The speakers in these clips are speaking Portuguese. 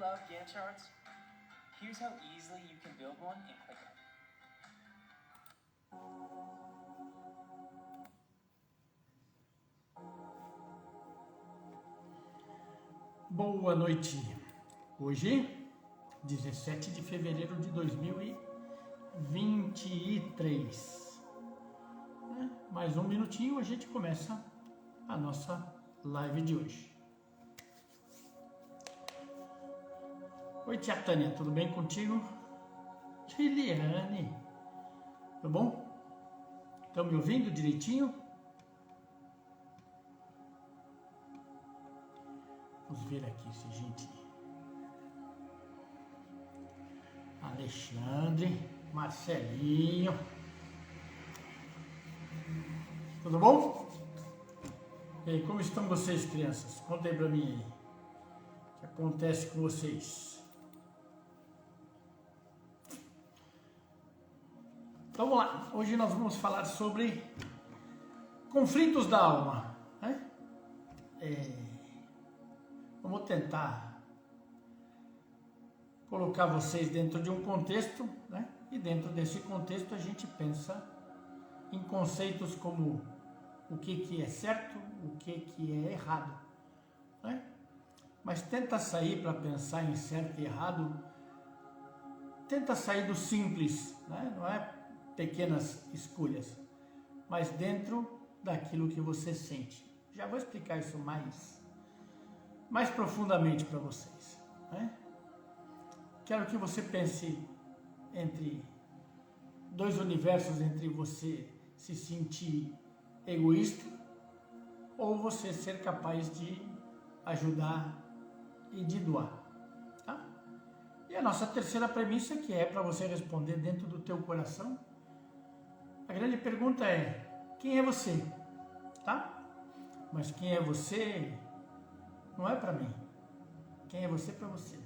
love Gantt charts? Here's how easily you can build one in ClickUp. Boa noite. Hoje, 17 de fevereiro de 2023. Mais um minutinho a gente começa a nossa live de hoje. Oi, tia Tânia, tudo bem contigo? Liliane, tudo bom? Estão me ouvindo direitinho? Vamos ver aqui se a gente... Alexandre, Marcelinho. Tudo bom? E aí, como estão vocês, crianças? Conta aí pra mim aí. O que acontece com vocês? Então vamos lá. Hoje nós vamos falar sobre conflitos da alma, né? Vamos tentar colocar vocês dentro de um contexto, né? E dentro desse contexto a gente pensa em conceitos como o que é certo, o que é errado, né? Mas tenta sair para pensar em certo e errado, tenta sair do simples, né? Não é pequenas escolhas, mas dentro daquilo que você sente. Já vou explicar isso mais profundamente para vocês, né? Quero que você pense entre dois universos, entre você se sentir egoísta ou você ser capaz de ajudar e de doar, tá? E a nossa terceira premissa, que é para você responder dentro do teu coração, a grande pergunta é: quem é você? Tá? Mas quem é você não é para mim. Quem é você para você?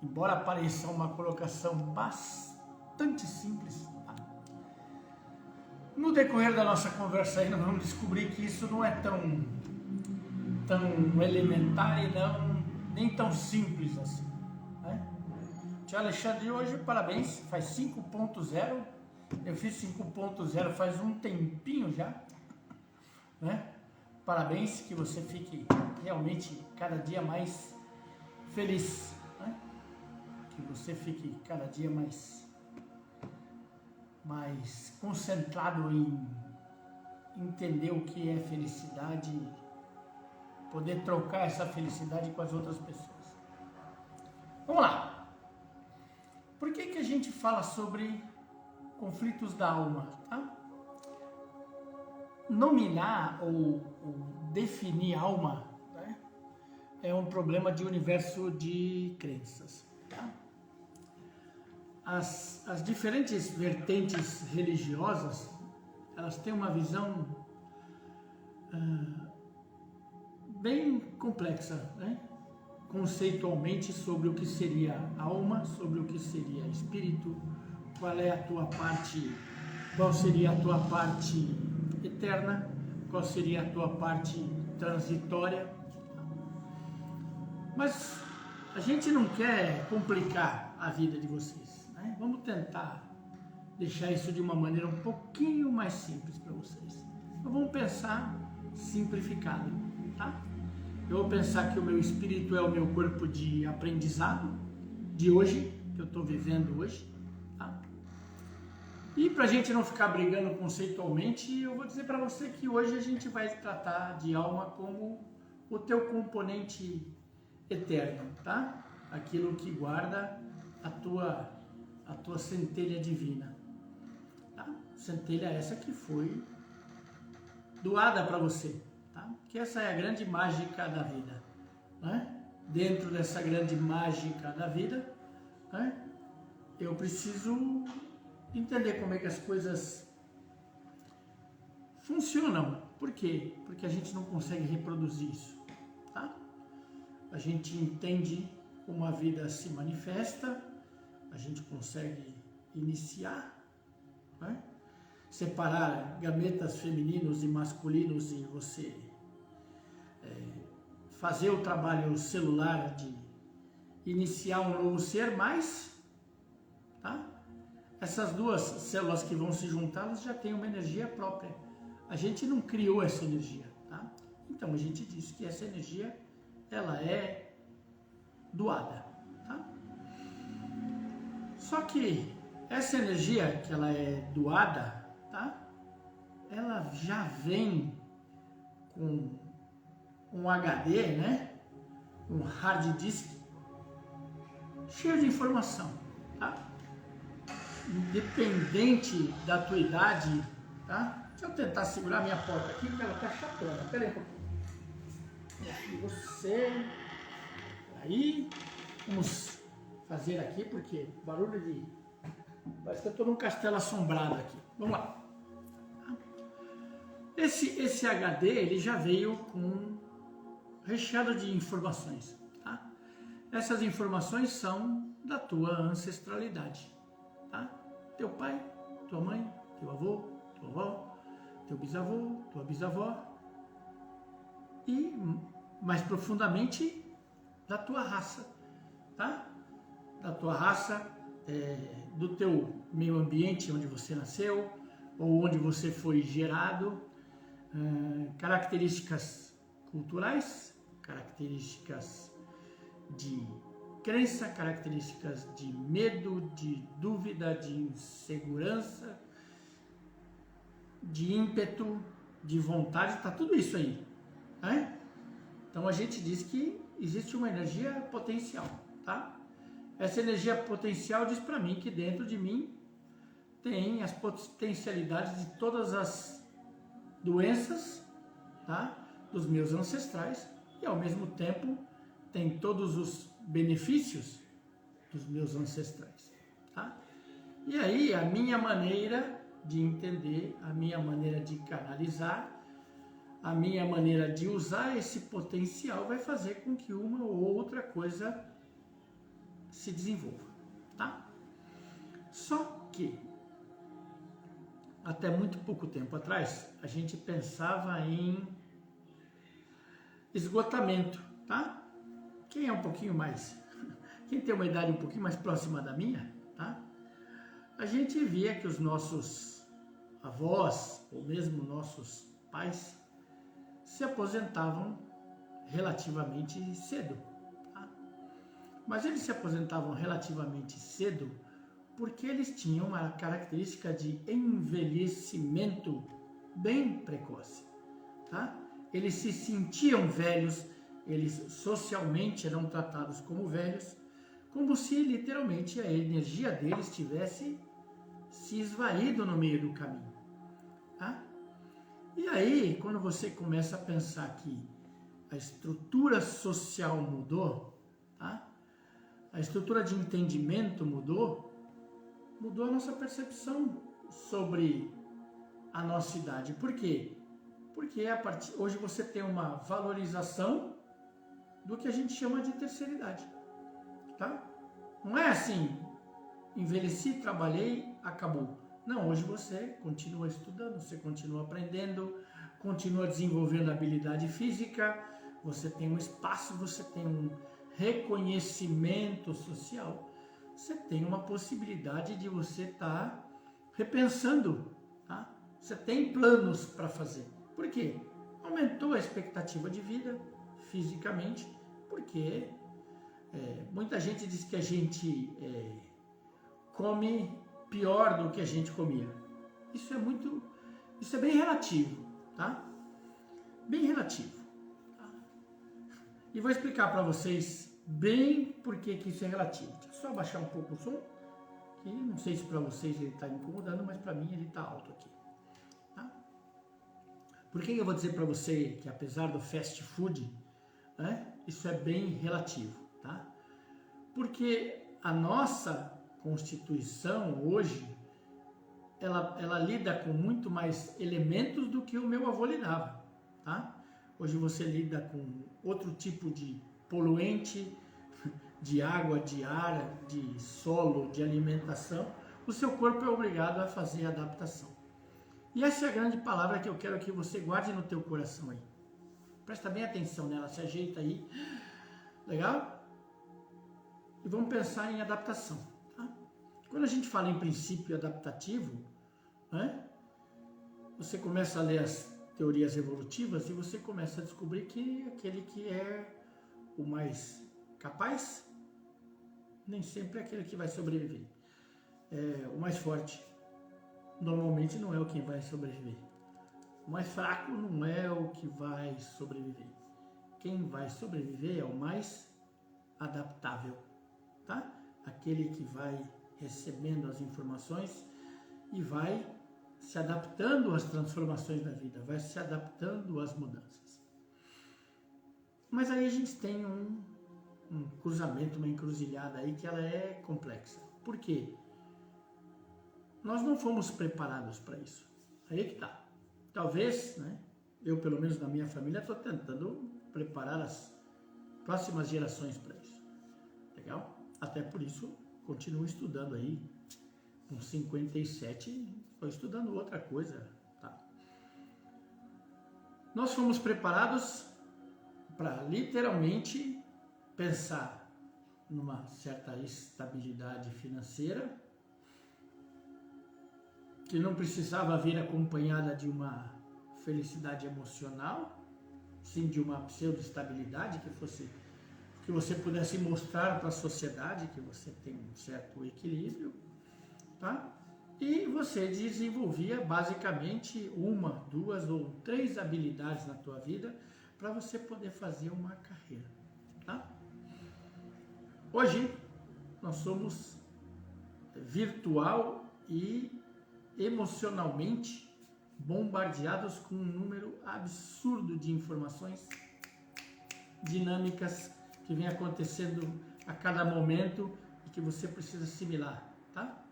Embora pareça uma colocação bastante simples, tá? No decorrer da nossa conversa aí nós vamos descobrir que isso não é tão elementar e nem tão simples assim, né? Tio Alexandre, hoje, parabéns, faz 5.0, eu fiz 5.0 faz um tempinho já, né? Parabéns, que você fique realmente cada dia mais feliz, né? Que você fique cada dia mais concentrado em entender o que é felicidade, poder trocar essa felicidade com as outras pessoas. Vamos lá. Por que a gente fala sobre conflitos da alma, tá? Nominar ou definir alma, né, é um problema de universo de crenças, tá? As diferentes vertentes religiosas, elas têm uma visão bem complexa, né? Conceitualmente, sobre o que seria alma, sobre o que seria espírito, qual seria a tua parte eterna, qual seria a tua parte transitória. Mas a gente não quer complicar a vida de vocês, né? Vamos tentar deixar isso de uma maneira um pouquinho mais simples para vocês. Então vamos pensar simplificado, tá? Eu vou pensar que o meu espírito é o meu corpo de aprendizado de hoje, que eu estou vivendo hoje, tá? E para a gente não ficar brigando conceitualmente, eu vou dizer para você que hoje a gente vai tratar de alma como o teu componente eterno, tá? Aquilo que guarda a tua centelha divina, tá? Centelha essa que foi doada para você, tá? Que essa é a grande mágica da vida, né? Dentro dessa grande mágica da vida, né, eu preciso entender como é que as coisas funcionam. Por quê? Porque a gente não consegue reproduzir isso, tá? A gente entende como a vida se manifesta, a gente consegue iniciar, né? Separar gametas femininos e masculinos e você fazer o trabalho celular de iniciar um novo ser, mas, tá? Essas duas células que vão se juntar, elas já têm uma energia própria. A gente não criou essa energia, tá? Então a gente diz que essa energia, ela é doada, tá? Só que essa energia que ela é doada, tá? Ela já vem com um HD, né? Um hard disk cheio de informação, tá? Independente da tua idade, tá? Deixa eu tentar segurar minha porta aqui, porque ela tá chatona. Pera aí um pouquinho. E você... Aí, vamos fazer aqui, porque barulho de... Parece que eu tô num castelo assombrado aqui. Vamos lá. Esse HD, ele já veio com recheado de informações, tá? Essas informações são da tua ancestralidade, tá? Teu pai, tua mãe, teu avô, tua avó, teu bisavô, tua bisavó e, mais profundamente, da tua raça, tá? Da tua raça, do teu meio ambiente onde você nasceu ou onde você foi gerado, características culturais, características de crença, características de medo, de dúvida, de insegurança, de ímpeto, de vontade, tá tudo isso aí, né? Então a gente diz que existe uma energia potencial, tá? Essa energia potencial diz para mim que dentro de mim tem as potencialidades de todas as doenças, tá? Dos meus ancestrais e ao mesmo tempo tem todos os benefícios dos meus ancestrais, tá? E aí a minha maneira de entender, a minha maneira de canalizar, a minha maneira de usar esse potencial vai fazer com que uma ou outra coisa se desenvolva, tá? Só que até muito pouco tempo atrás a gente pensava em esgotamento, tá? Quem é um pouquinho mais, quem tem uma idade um pouquinho mais próxima da minha, tá? A gente via que os nossos avós, ou mesmo nossos pais, se aposentavam relativamente cedo, tá? Mas eles se aposentavam relativamente cedo porque eles tinham uma característica de envelhecimento bem precoce, tá? Eles se sentiam velhos, eles socialmente eram tratados como velhos, como se literalmente a energia deles tivesse se esvaído no meio do caminho, tá? E aí, quando você começa a pensar que a estrutura social mudou, tá? A estrutura de entendimento mudou a nossa percepção sobre a nossa idade. Por quê? Porque hoje você tem uma valorização do que a gente chama de terceira idade, tá? Não é assim, envelheci, trabalhei, acabou. Não, hoje você continua estudando, você continua aprendendo, continua desenvolvendo habilidade física, você tem um espaço, você tem um reconhecimento social, você tem uma possibilidade de você estar repensando, tá? Você tem planos para fazer. Por quê? Aumentou a expectativa de vida fisicamente, porque muita gente diz que a gente come pior do que a gente comia. Isso é bem relativo, tá? Bem relativo. Tá? E vou explicar para vocês bem por que isso é relativo. Deixa eu só baixar um pouco o som, que não sei se para vocês ele está incomodando, mas para mim ele está alto aqui. Tá? Por que eu vou dizer para você que apesar do fast food, né, isso é bem relativo, tá? Porque a nossa Constituição hoje, ela lida com muito mais elementos do que o meu avô lidava, tá? Hoje você lida com outro tipo de poluente, de água, de ar, de solo, de alimentação. O seu corpo é obrigado a fazer adaptação. E essa é a grande palavra que eu quero que você guarde no teu coração aí. Presta bem atenção nela, se ajeita aí. Legal? e vamos pensar em adaptação. Tá? Quando a gente fala em princípio adaptativo, né, você começa a ler as teorias evolutivas e você começa a descobrir que aquele que é o mais capaz nem sempre é aquele que vai sobreviver. O mais forte normalmente não é o que vai sobreviver. O mais fraco não é o que vai sobreviver. Quem vai sobreviver é o mais adaptável, tá? Aquele que vai recebendo as informações e vai se adaptando às transformações da vida, vai se adaptando às mudanças. Mas aí a gente tem um cruzamento, uma encruzilhada aí que ela é complexa. Por quê? Nós não fomos preparados para isso. Aí é que tá. Talvez, né, eu pelo menos na minha família estou tentando preparar as próximas gerações para isso. Legal? Até por isso, continuo estudando aí. Com 57, estou estudando outra coisa. Tá? Nós fomos preparados para literalmente pensar numa certa estabilidade financeira, que não precisava vir acompanhada de uma felicidade emocional, sim de uma pseudo-estabilidade que você pudesse mostrar para a sociedade que você tem um certo equilíbrio, tá? E você desenvolvia basicamente 1, 2 ou 3 habilidades na tua vida para você poder fazer uma carreira, tá? Hoje nós somos virtual e emocionalmente bombardeados com um número absurdo de informações dinâmicas que vem acontecendo a cada momento e que você precisa assimilar, tá?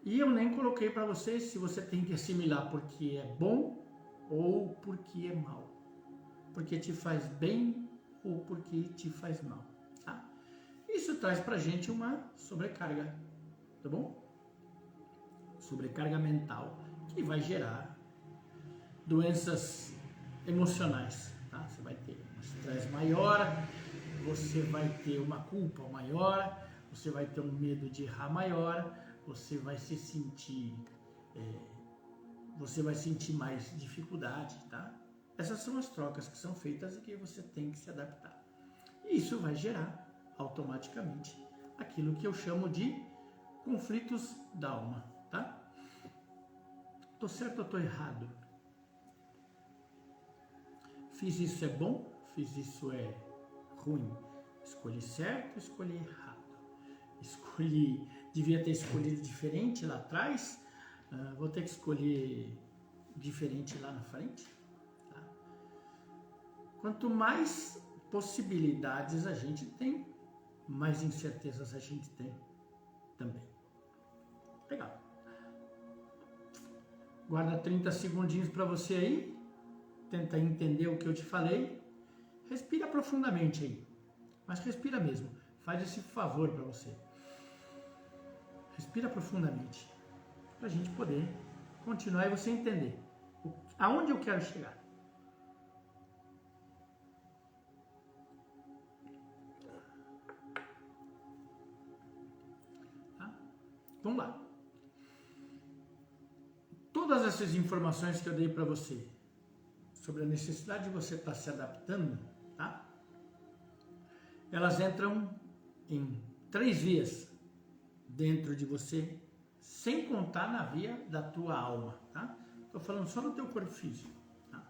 E eu nem coloquei para vocês se você tem que assimilar porque é bom ou porque é mal, porque te faz bem ou porque te faz mal, tá? Isso traz pra gente uma sobrecarga, tá bom? Sobrecarga mental, que vai gerar doenças emocionais, tá? Você vai ter um estresse maior, você vai ter uma culpa maior, você vai ter um medo de errar maior, você vai se sentir, você vai sentir mais dificuldade, tá? Essas são as trocas que são feitas e que você tem que se adaptar. E isso vai gerar automaticamente aquilo que eu chamo de conflitos da alma, tá? Tô certo ou tô errado? Fiz isso é bom? Fiz isso é ruim? Escolhi certo, escolhi errado? Devia ter escolhido diferente lá atrás? Vou ter que escolher diferente lá na frente? Tá? Quanto mais possibilidades a gente tem, mais incertezas a gente tem também. Legal. Guarda 30 segundinhos para você aí. Tenta entender o que eu te falei. Respira profundamente aí. Mas respira mesmo. Faz esse favor para você. Respira profundamente. Para a gente poder continuar e você entender aonde eu quero chegar. Tá? Vamos lá. Todas essas informações que eu dei para você sobre a necessidade de você estar se adaptando, tá? Elas entram em 3 vias dentro de você, sem contar na via da tua alma, tá? Estou falando só no teu corpo físico, tá?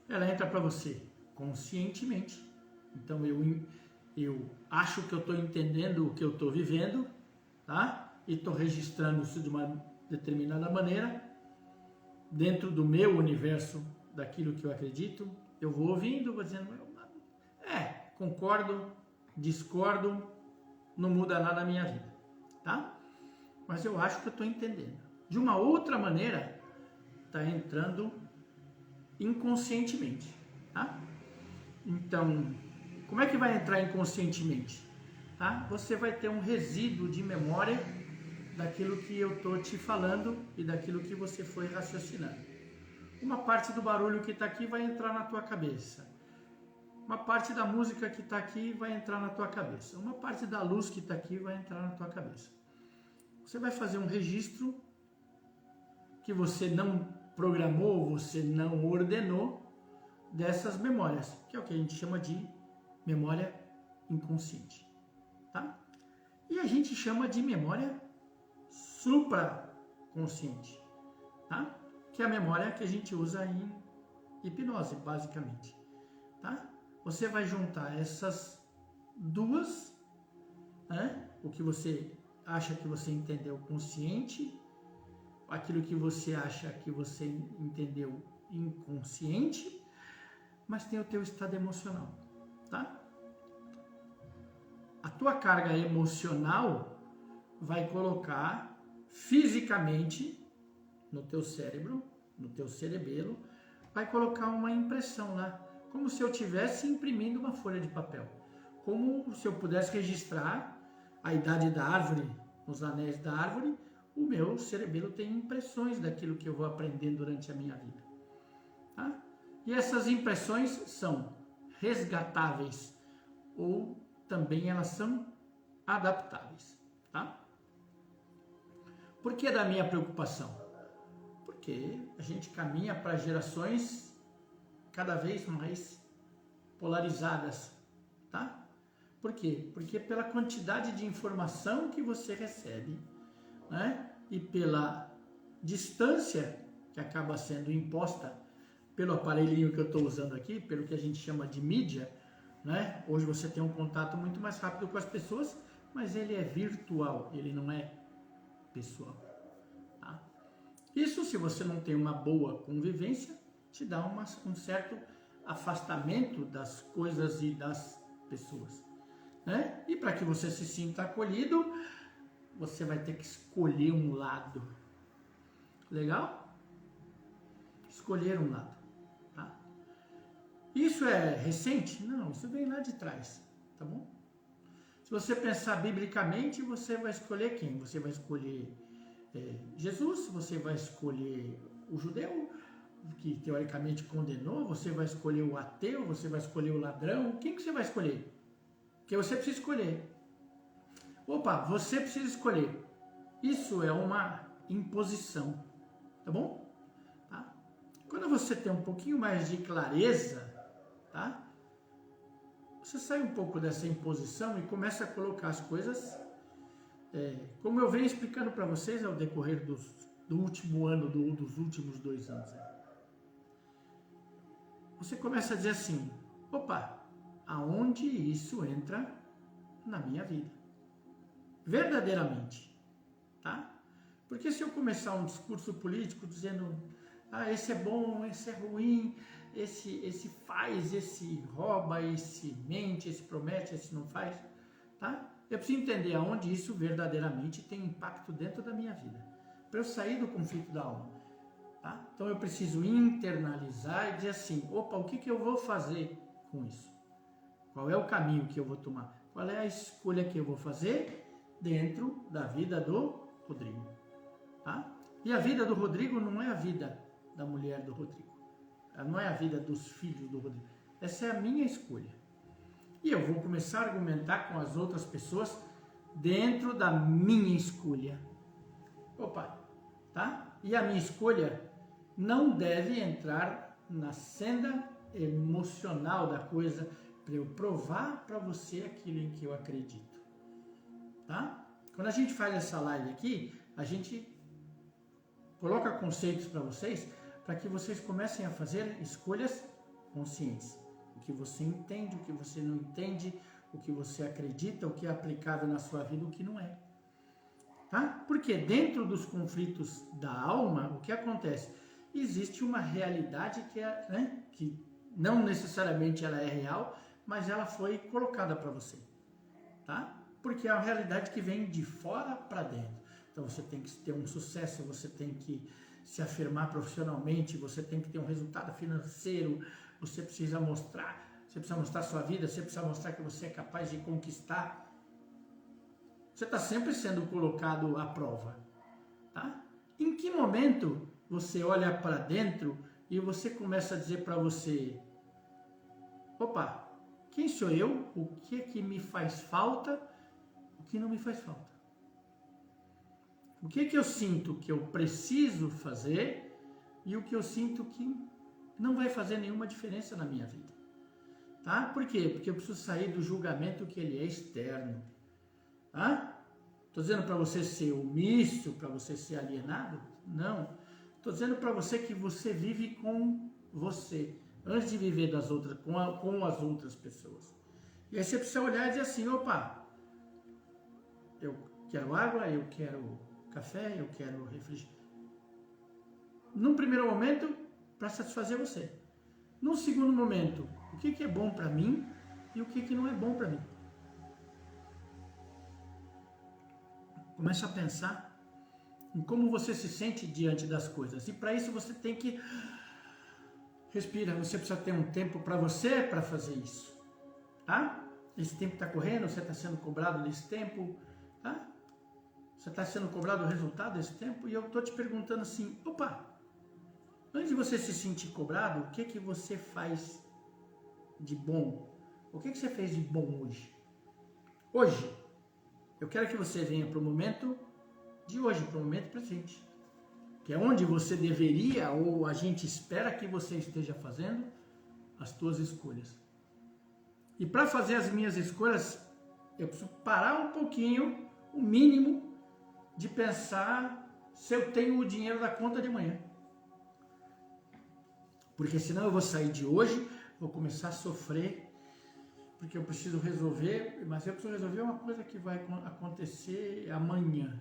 Ela entra para você conscientemente. Então eu acho que eu estou entendendo o que eu estou vivendo, tá? E estou registrando isso de uma determinada maneira dentro do meu universo, daquilo que eu acredito. Eu vou ouvindo, vou dizendo, concordo, discordo, não muda nada na minha vida, tá? Mas eu acho que eu estou entendendo. De uma outra maneira, está entrando inconscientemente, tá? Então, como é que vai entrar inconscientemente? Tá? Você vai ter um resíduo de memória daquilo que eu estou te falando e daquilo que você foi raciocinando. Uma parte do barulho que está aqui vai entrar na tua cabeça. uma parte da música que está aqui vai entrar na tua cabeça. Uma parte da luz que está aqui vai entrar na tua cabeça. Você vai fazer um registro que você não programou, você não ordenou dessas memórias, que é o que a gente chama de memória inconsciente, tá? E a gente chama de memória supraconsciente, tá? Que é a memória que a gente usa em hipnose, basicamente, tá? Você vai juntar essas duas, né? O que você acha que você entendeu consciente, aquilo que você acha que você entendeu inconsciente, mas tem o teu estado emocional, tá? A tua carga emocional vai colocar fisicamente no teu cérebro, no teu cerebelo, vai colocar uma impressão lá, como se eu estivesse imprimindo uma folha de papel, como se eu pudesse registrar a idade da árvore, nos anéis da árvore. O meu cerebelo tem impressões daquilo que eu vou aprender durante a minha vida, tá? E essas impressões são resgatáveis ou também elas são adaptáveis, tá? Por que da minha preocupação? Porque a gente caminha para gerações cada vez mais polarizadas, tá? Por quê? Porque pela quantidade de informação que você recebe, né? E pela distância que acaba sendo imposta pelo aparelhinho que eu estou usando aqui, pelo que a gente chama de mídia, né? Hoje você tem um contato muito mais rápido com as pessoas, mas ele é virtual, ele não é pessoal, tá? Isso, se você não tem uma boa convivência, te dá um certo afastamento das coisas e das pessoas, né? E para que você se sinta acolhido, você vai ter que escolher um lado. Legal? Escolher um lado, tá? Isso é recente? Não, isso vem lá de trás, tá bom? Se você pensar biblicamente, você vai escolher quem? Você vai escolher Jesus, você vai escolher o judeu, que teoricamente condenou, você vai escolher o ateu, você vai escolher o ladrão. Quem que você vai escolher? Porque você precisa escolher. Opa, você precisa escolher. Isso é uma imposição, tá bom? Tá? Quando você tem um pouquinho mais de clareza, tá? Você sai um pouco dessa imposição e começa a colocar as coisas, como eu venho explicando para vocês ao decorrer do último ano, dos últimos 2 anos. Você começa a dizer assim, opa, aonde isso entra na minha vida? Verdadeiramente, tá? Porque se eu começar um discurso político dizendo, esse é bom, esse é ruim, esse faz, esse rouba, esse mente, esse promete, esse não faz, tá? Eu preciso entender aonde isso verdadeiramente tem impacto dentro da minha vida, para eu sair do conflito da alma, tá? Então eu preciso internalizar e dizer assim, opa, o que eu vou fazer com isso? Qual é o caminho que eu vou tomar? Qual é a escolha que eu vou fazer dentro da vida do Rodrigo, tá? E a vida do Rodrigo não é a vida da mulher do Rodrigo, não é a vida dos filhos do Rodrigo, essa é a minha escolha. E eu vou começar a argumentar com as outras pessoas dentro da minha escolha. Opa, tá? E a minha escolha não deve entrar na senda emocional da coisa para eu provar para você aquilo em que eu acredito, tá? Quando a gente faz essa live aqui, a gente coloca conceitos para vocês, para que vocês comecem a fazer escolhas conscientes. O que você entende, o que você não entende, o que você acredita, o que é aplicável na sua vida, o que não é. Tá? Porque dentro dos conflitos da alma, o que acontece? Existe uma realidade que não necessariamente ela é real, mas ela foi colocada para você. Tá? Porque é uma realidade que vem de fora para dentro. Então você tem que ter um sucesso, você tem que se afirmar profissionalmente, você tem que ter um resultado financeiro, você precisa mostrar a sua vida, você precisa mostrar que você é capaz de conquistar. Você está sempre sendo colocado à prova, tá? Em que momento você olha para dentro e você começa a dizer para você, opa, Quem sou eu? O que é que me faz falta? O que não me faz falta? O que é que eu sinto que eu preciso fazer e o que eu sinto que não vai fazer nenhuma diferença na minha vida? Tá? Por quê? Porque eu preciso sair do julgamento que ele é externo. Tá? Estou dizendo para você ser omisso, para você ser alienado? Não. Estou dizendo para você que você vive com você, antes de viver das outras, com as outras pessoas. E aí você precisa olhar e dizer assim, opa, eu quero água, eu quero café, eu quero refrigerante. Num primeiro momento, para satisfazer você. Num segundo momento, o que é bom para mim e o que não é bom para mim. Começa a pensar em como você se sente diante das coisas. E para isso você tem que respirar. Você precisa ter um tempo para você para fazer isso. Tá? Esse tempo está correndo, você está sendo cobrado desse tempo. Tá? Você está sendo cobrado o resultado desse tempo. E eu estou te perguntando assim, opa, antes de você se sentir cobrado, o que você faz de bom? O que você fez de bom hoje? Hoje, eu quero que você venha para o momento de hoje, para o momento presente. Que é onde você deveria, ou a gente espera que você esteja fazendo as suas escolhas. E para fazer as minhas escolhas, eu preciso parar um pouquinho, o mínimo, de pensar se eu tenho o dinheiro da conta de amanhã. Porque senão eu vou sair de hoje, vou começar a sofrer, porque eu preciso resolver, mas eu preciso resolver uma coisa que vai acontecer amanhã.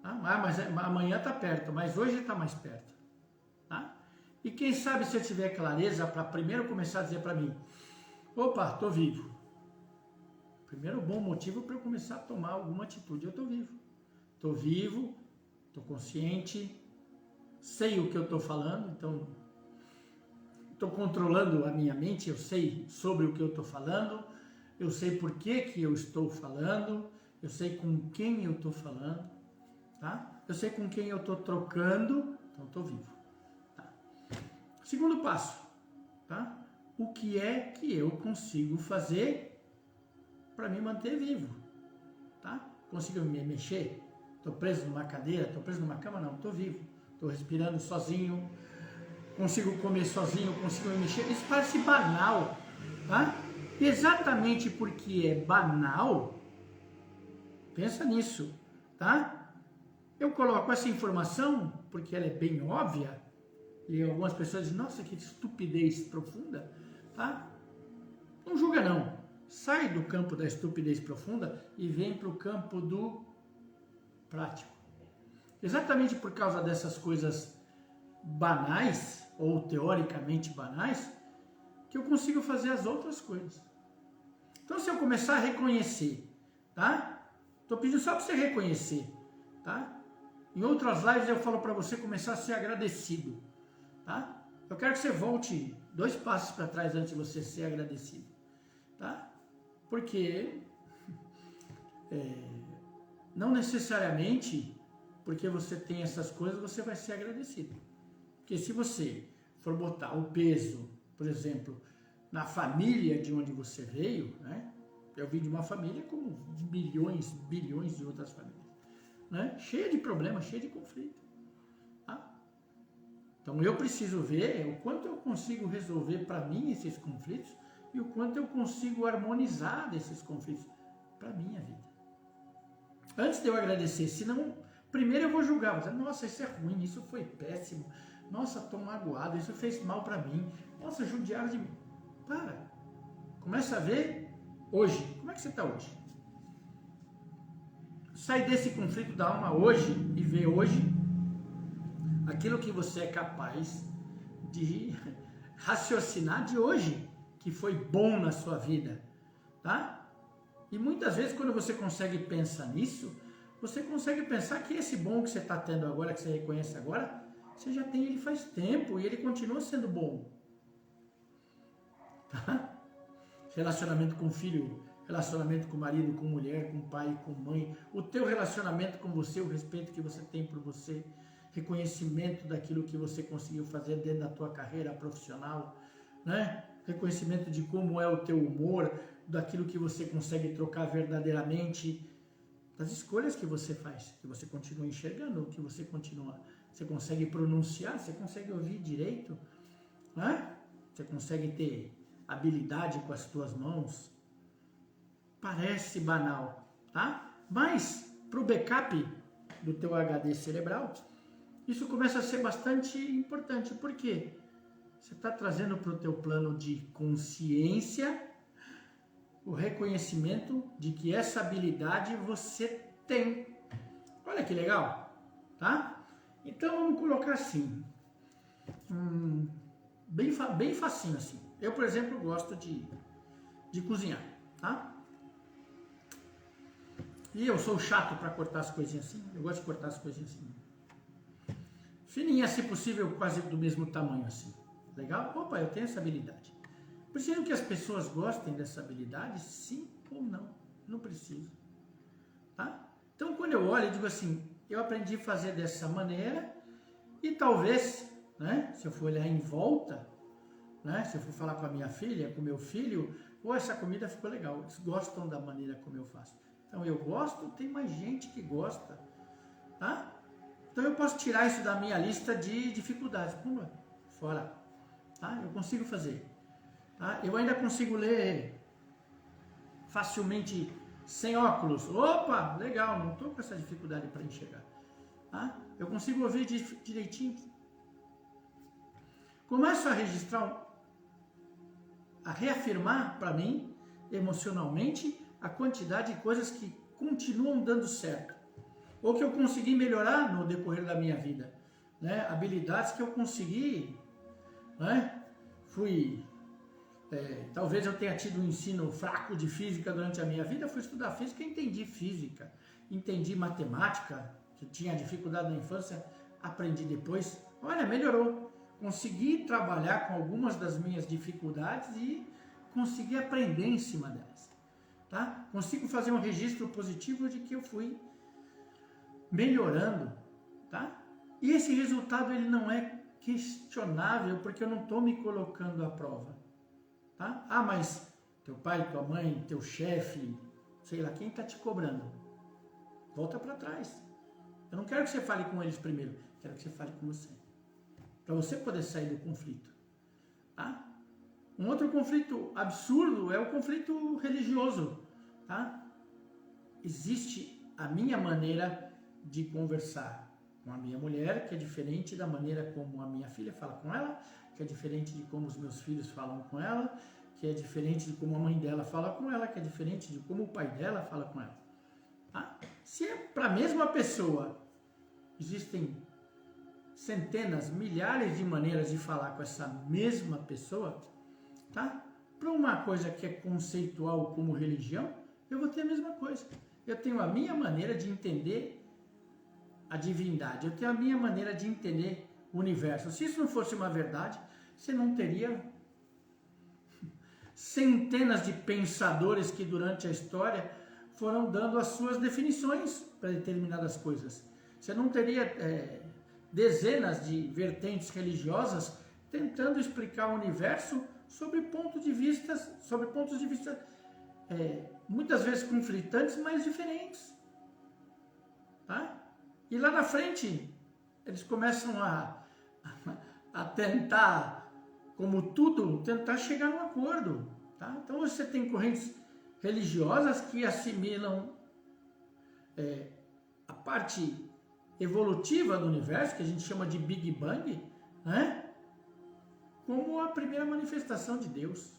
Tá? Mas amanhã está perto, mas hoje está mais perto. Tá? E quem sabe se eu tiver clareza para primeiro começar a dizer para mim, opa, estou vivo. Primeiro bom motivo para eu começar a tomar alguma atitude, eu estou vivo. Estou vivo, estou consciente, sei o que eu estou falando, então estou controlando a minha mente, eu sei sobre o que eu estou falando, eu sei por que eu estou falando, eu sei com quem eu estou falando, tá? Eu sei com quem eu estou trocando, então estou vivo. Tá? Segundo passo, tá? O que é que eu consigo fazer para me manter vivo? Tá? Consigo me mexer? Estou preso numa cadeira, estou preso numa cama? Não, estou vivo, estou respirando sozinho, consigo comer sozinho, consigo me mexer. Isso parece banal, tá? Exatamente porque é banal, pensa nisso, tá? Eu coloco essa informação porque ela é bem óbvia e algumas pessoas dizem, nossa, que estupidez profunda, tá? Não julga não, sai do campo da estupidez profunda e vem para o campo do prático. Exatamente por causa dessas coisas banais, ou teoricamente banais, que eu consigo fazer as outras coisas. Então, se eu começar a reconhecer, tá? Estou pedindo só para você reconhecer, tá? Em outras lives eu falo para você começar a ser agradecido, tá? Eu quero que você volte 2 passos para trás antes de você ser agradecido, tá? Porque não necessariamente porque você tem essas coisas você vai ser agradecido. Porque se você for botar o peso, por exemplo, na família de onde você veio, né? Eu vim de uma família como milhões, bilhões de outras famílias, né? Cheia de problemas, cheia de conflito. Tá? Então eu preciso ver o quanto eu consigo resolver para mim esses conflitos e o quanto eu consigo harmonizar desses conflitos para a minha vida. Antes de eu agradecer, senão, primeiro eu vou julgar, vou dizer, nossa, isso é ruim, isso foi péssimo, nossa, estou magoado, isso fez mal para mim, nossa, judiaram de mim. Para, começa a ver hoje, como é que você está hoje? Sai desse conflito da alma hoje e vê hoje aquilo que você é capaz de raciocinar de hoje, que foi bom na sua vida, tá? E muitas vezes quando você consegue pensar nisso, você consegue pensar que esse bom que você está tendo agora, que você reconhece agora, você já tem ele faz tempo e ele continua sendo bom. Tá? Relacionamento com filho, relacionamento com marido, com mulher, com pai, com mãe, o teu relacionamento com você, o respeito que você tem por você, reconhecimento daquilo que você conseguiu fazer dentro da tua carreira profissional, né? reconhecimento de como é o teu humor, daquilo que você consegue trocar verdadeiramente, das escolhas que você faz, que você continua enxergando, que você consegue pronunciar, você consegue ouvir direito, né? Você consegue ter habilidade com as tuas mãos. Parece banal, tá? Mas para o backup do teu HD cerebral, isso começa a ser bastante importante. Por quê? Você está trazendo para o teu plano de consciência o reconhecimento de que essa habilidade você tem. Olha que legal, tá? Então vamos colocar assim, bem facinho assim. Eu, por exemplo, gosto de cozinhar, tá? E eu sou chato para cortar as coisinhas assim. Eu gosto de cortar as coisinhas assim. Fininha, se possível, quase do mesmo tamanho assim. Legal? Opa, eu tenho essa habilidade. Preciso que as pessoas gostem dessa habilidade? Sim ou não? Não preciso. Tá? Então, quando eu olho, eu digo assim, eu aprendi a fazer dessa maneira e talvez, né, se eu for olhar em volta, né, se eu for falar com a minha filha, com o meu filho, essa comida ficou legal. Eles gostam da maneira como eu faço. Então, eu gosto, tem mais gente que gosta. Tá? Então, eu posso tirar isso da minha lista de dificuldades. Pula, fora. Tá? Eu consigo fazer. Tá? Eu ainda consigo ler facilmente sem óculos. Opa, legal, não estou com essa dificuldade para enxergar. Tá? Eu consigo ouvir direitinho. Começo a registrar, a reafirmar para mim, emocionalmente, a quantidade de coisas que continuam dando certo. Ou que eu consegui melhorar no decorrer da minha vida. Né? Habilidades que eu consegui, né? Talvez eu tenha tido um ensino fraco de física durante a minha vida, fui estudar física e entendi física, entendi matemática, que tinha dificuldade na infância, aprendi depois, olha, melhorou. Consegui trabalhar com algumas das minhas dificuldades e consegui aprender em cima delas. Tá? Consigo fazer um registro positivo de que eu fui melhorando. Tá? E esse resultado ele não é questionável, porque eu não estou me colocando à prova. Tá? Ah, mas teu pai, tua mãe, teu chefe, sei lá, quem está te cobrando? Volta para trás. Eu não quero que você fale com eles primeiro, quero que você fale com você. Para você poder sair do conflito. Tá? Um outro conflito absurdo é o conflito religioso. Tá? Existe a minha maneira de conversar com a minha mulher, que é diferente da maneira como a minha filha fala com ela, que é diferente de como os meus filhos falam com ela, que é diferente de como a mãe dela fala com ela, que é diferente de como o pai dela fala com ela. Tá? Se é para a mesma pessoa, existem centenas, milhares de maneiras de falar com essa mesma pessoa, tá? Para uma coisa que é conceitual como religião, eu vou ter a mesma coisa. Eu tenho a minha maneira de entender a divindade, eu tenho a minha maneira de entender o universo. Se isso não fosse uma verdade, você não teria centenas de pensadores que durante a história foram dando as suas definições para determinadas coisas. Você não teria dezenas de vertentes religiosas tentando explicar o universo sobre pontos de vista muitas vezes conflitantes, mas diferentes. Tá? E lá na frente, eles começam a tentar, como tudo, tentar chegar num acordo. Tá? Então você tem correntes religiosas que assimilam a parte evolutiva do universo, que a gente chama de Big Bang, né? Como a primeira manifestação de Deus.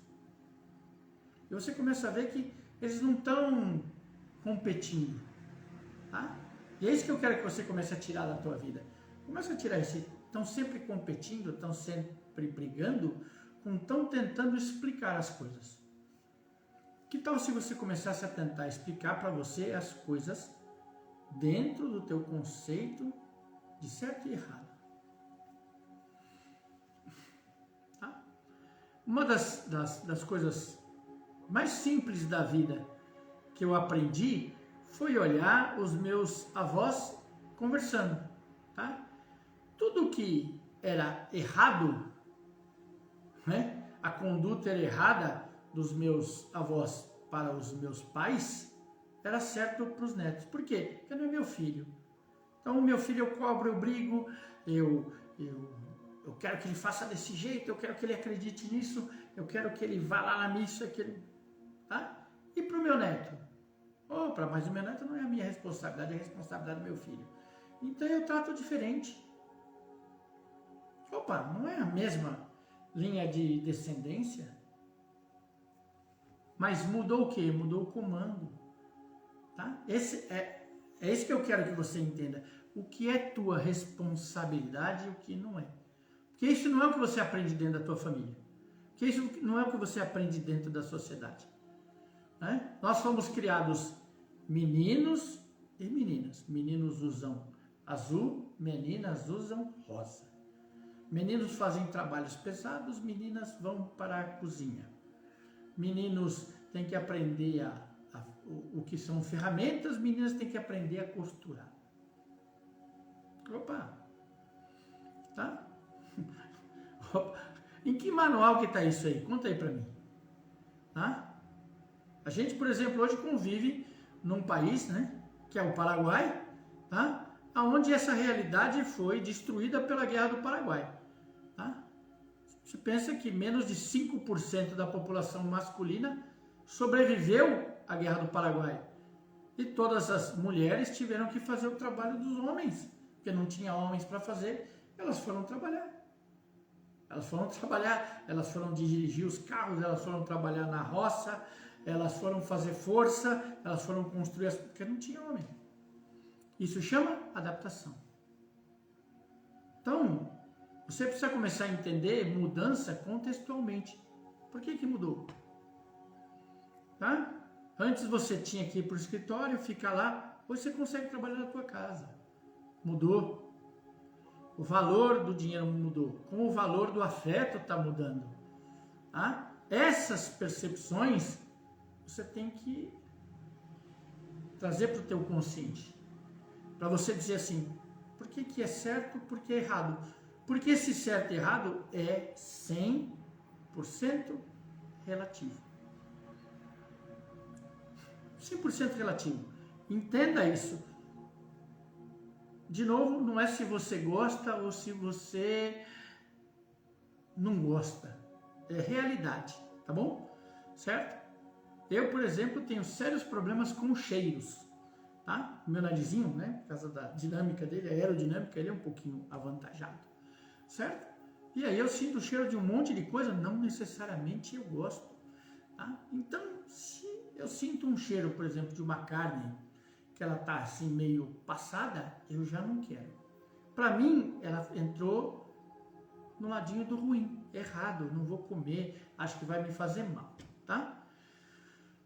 E você começa a ver que eles não estão competindo. Tá? E é isso que eu quero que você comece a tirar da tua vida. Começa a tirar isso. Estão sempre competindo, estão sempre brigando, estão tentando explicar as coisas. Que tal se você começasse a tentar explicar para você as coisas dentro do teu conceito de certo e errado? Tá? Uma das coisas mais simples da vida que eu aprendi foi olhar os meus avós conversando. Tá? Tudo que era errado, né? a conduta era errada dos meus avós para os meus pais, era certo para os netos. Por quê? Porque não é meu filho. Então, o meu filho eu cobro, eu brigo, eu quero que ele faça desse jeito, eu quero que ele acredite nisso, eu quero que ele vá lá na missa, que ele... Tá? E para o meu neto? Opa, mas o meu neto não é a minha responsabilidade, é a responsabilidade do meu filho. Então eu trato diferente. Opa, não é a mesma linha de descendência? Mas mudou o quê? Mudou o comando. Tá? É isso que eu quero que você entenda. O que é tua responsabilidade e o que não é. Porque isso não é o que você aprende dentro da tua família. Porque isso não é o que você aprende dentro da sociedade. Né? Nós fomos criados meninos e meninas. Meninos usam azul, meninas usam rosa. Meninos fazem trabalhos pesados, meninas vão para a cozinha. Meninos têm que aprender o que são ferramentas, meninas têm que aprender a costurar. Opa! Tá? Opa. Em que manual que está isso aí? Conta aí para mim. Tá? A gente, por exemplo, hoje convive num país, né, que é o Paraguai, tá? Onde essa realidade foi destruída pela Guerra do Paraguai. Tá? Você pensa que menos de 5% da população masculina sobreviveu à Guerra do Paraguai. E todas as mulheres tiveram que fazer o trabalho dos homens, porque não tinha homens para fazer, elas foram trabalhar. Elas foram dirigir os carros, elas foram trabalhar na roça, elas foram fazer força, elas foram construir, porque não tinha homem. Isso chama adaptação. Então, você precisa começar a entender mudança contextualmente. Por que mudou? Tá? Antes você tinha que ir para o escritório, ficar lá, hoje você consegue trabalhar na tua casa. Mudou. O valor do dinheiro mudou. Como o valor do afeto está mudando. Tá? Essas percepções você tem que trazer para o teu consciente. Para você dizer assim, por que é certo, por que é errado? Porque esse certo e errado é 100% relativo. 100% relativo. Entenda isso. De novo, não é se você gosta ou se você não gosta. É realidade, tá bom? Certo? Eu, por exemplo, tenho sérios problemas com cheiros. Tá? O meu narizinho, né? Por causa da dinâmica dele, a aerodinâmica, ele é um pouquinho avantajado. Certo? E aí eu sinto o cheiro de um monte de coisa, não necessariamente eu gosto. Tá? Então, se eu sinto um cheiro, por exemplo, de uma carne que ela tá assim meio passada, eu já não quero. Para mim, ela entrou no ladinho do ruim, errado, não vou comer, acho que vai me fazer mal, tá?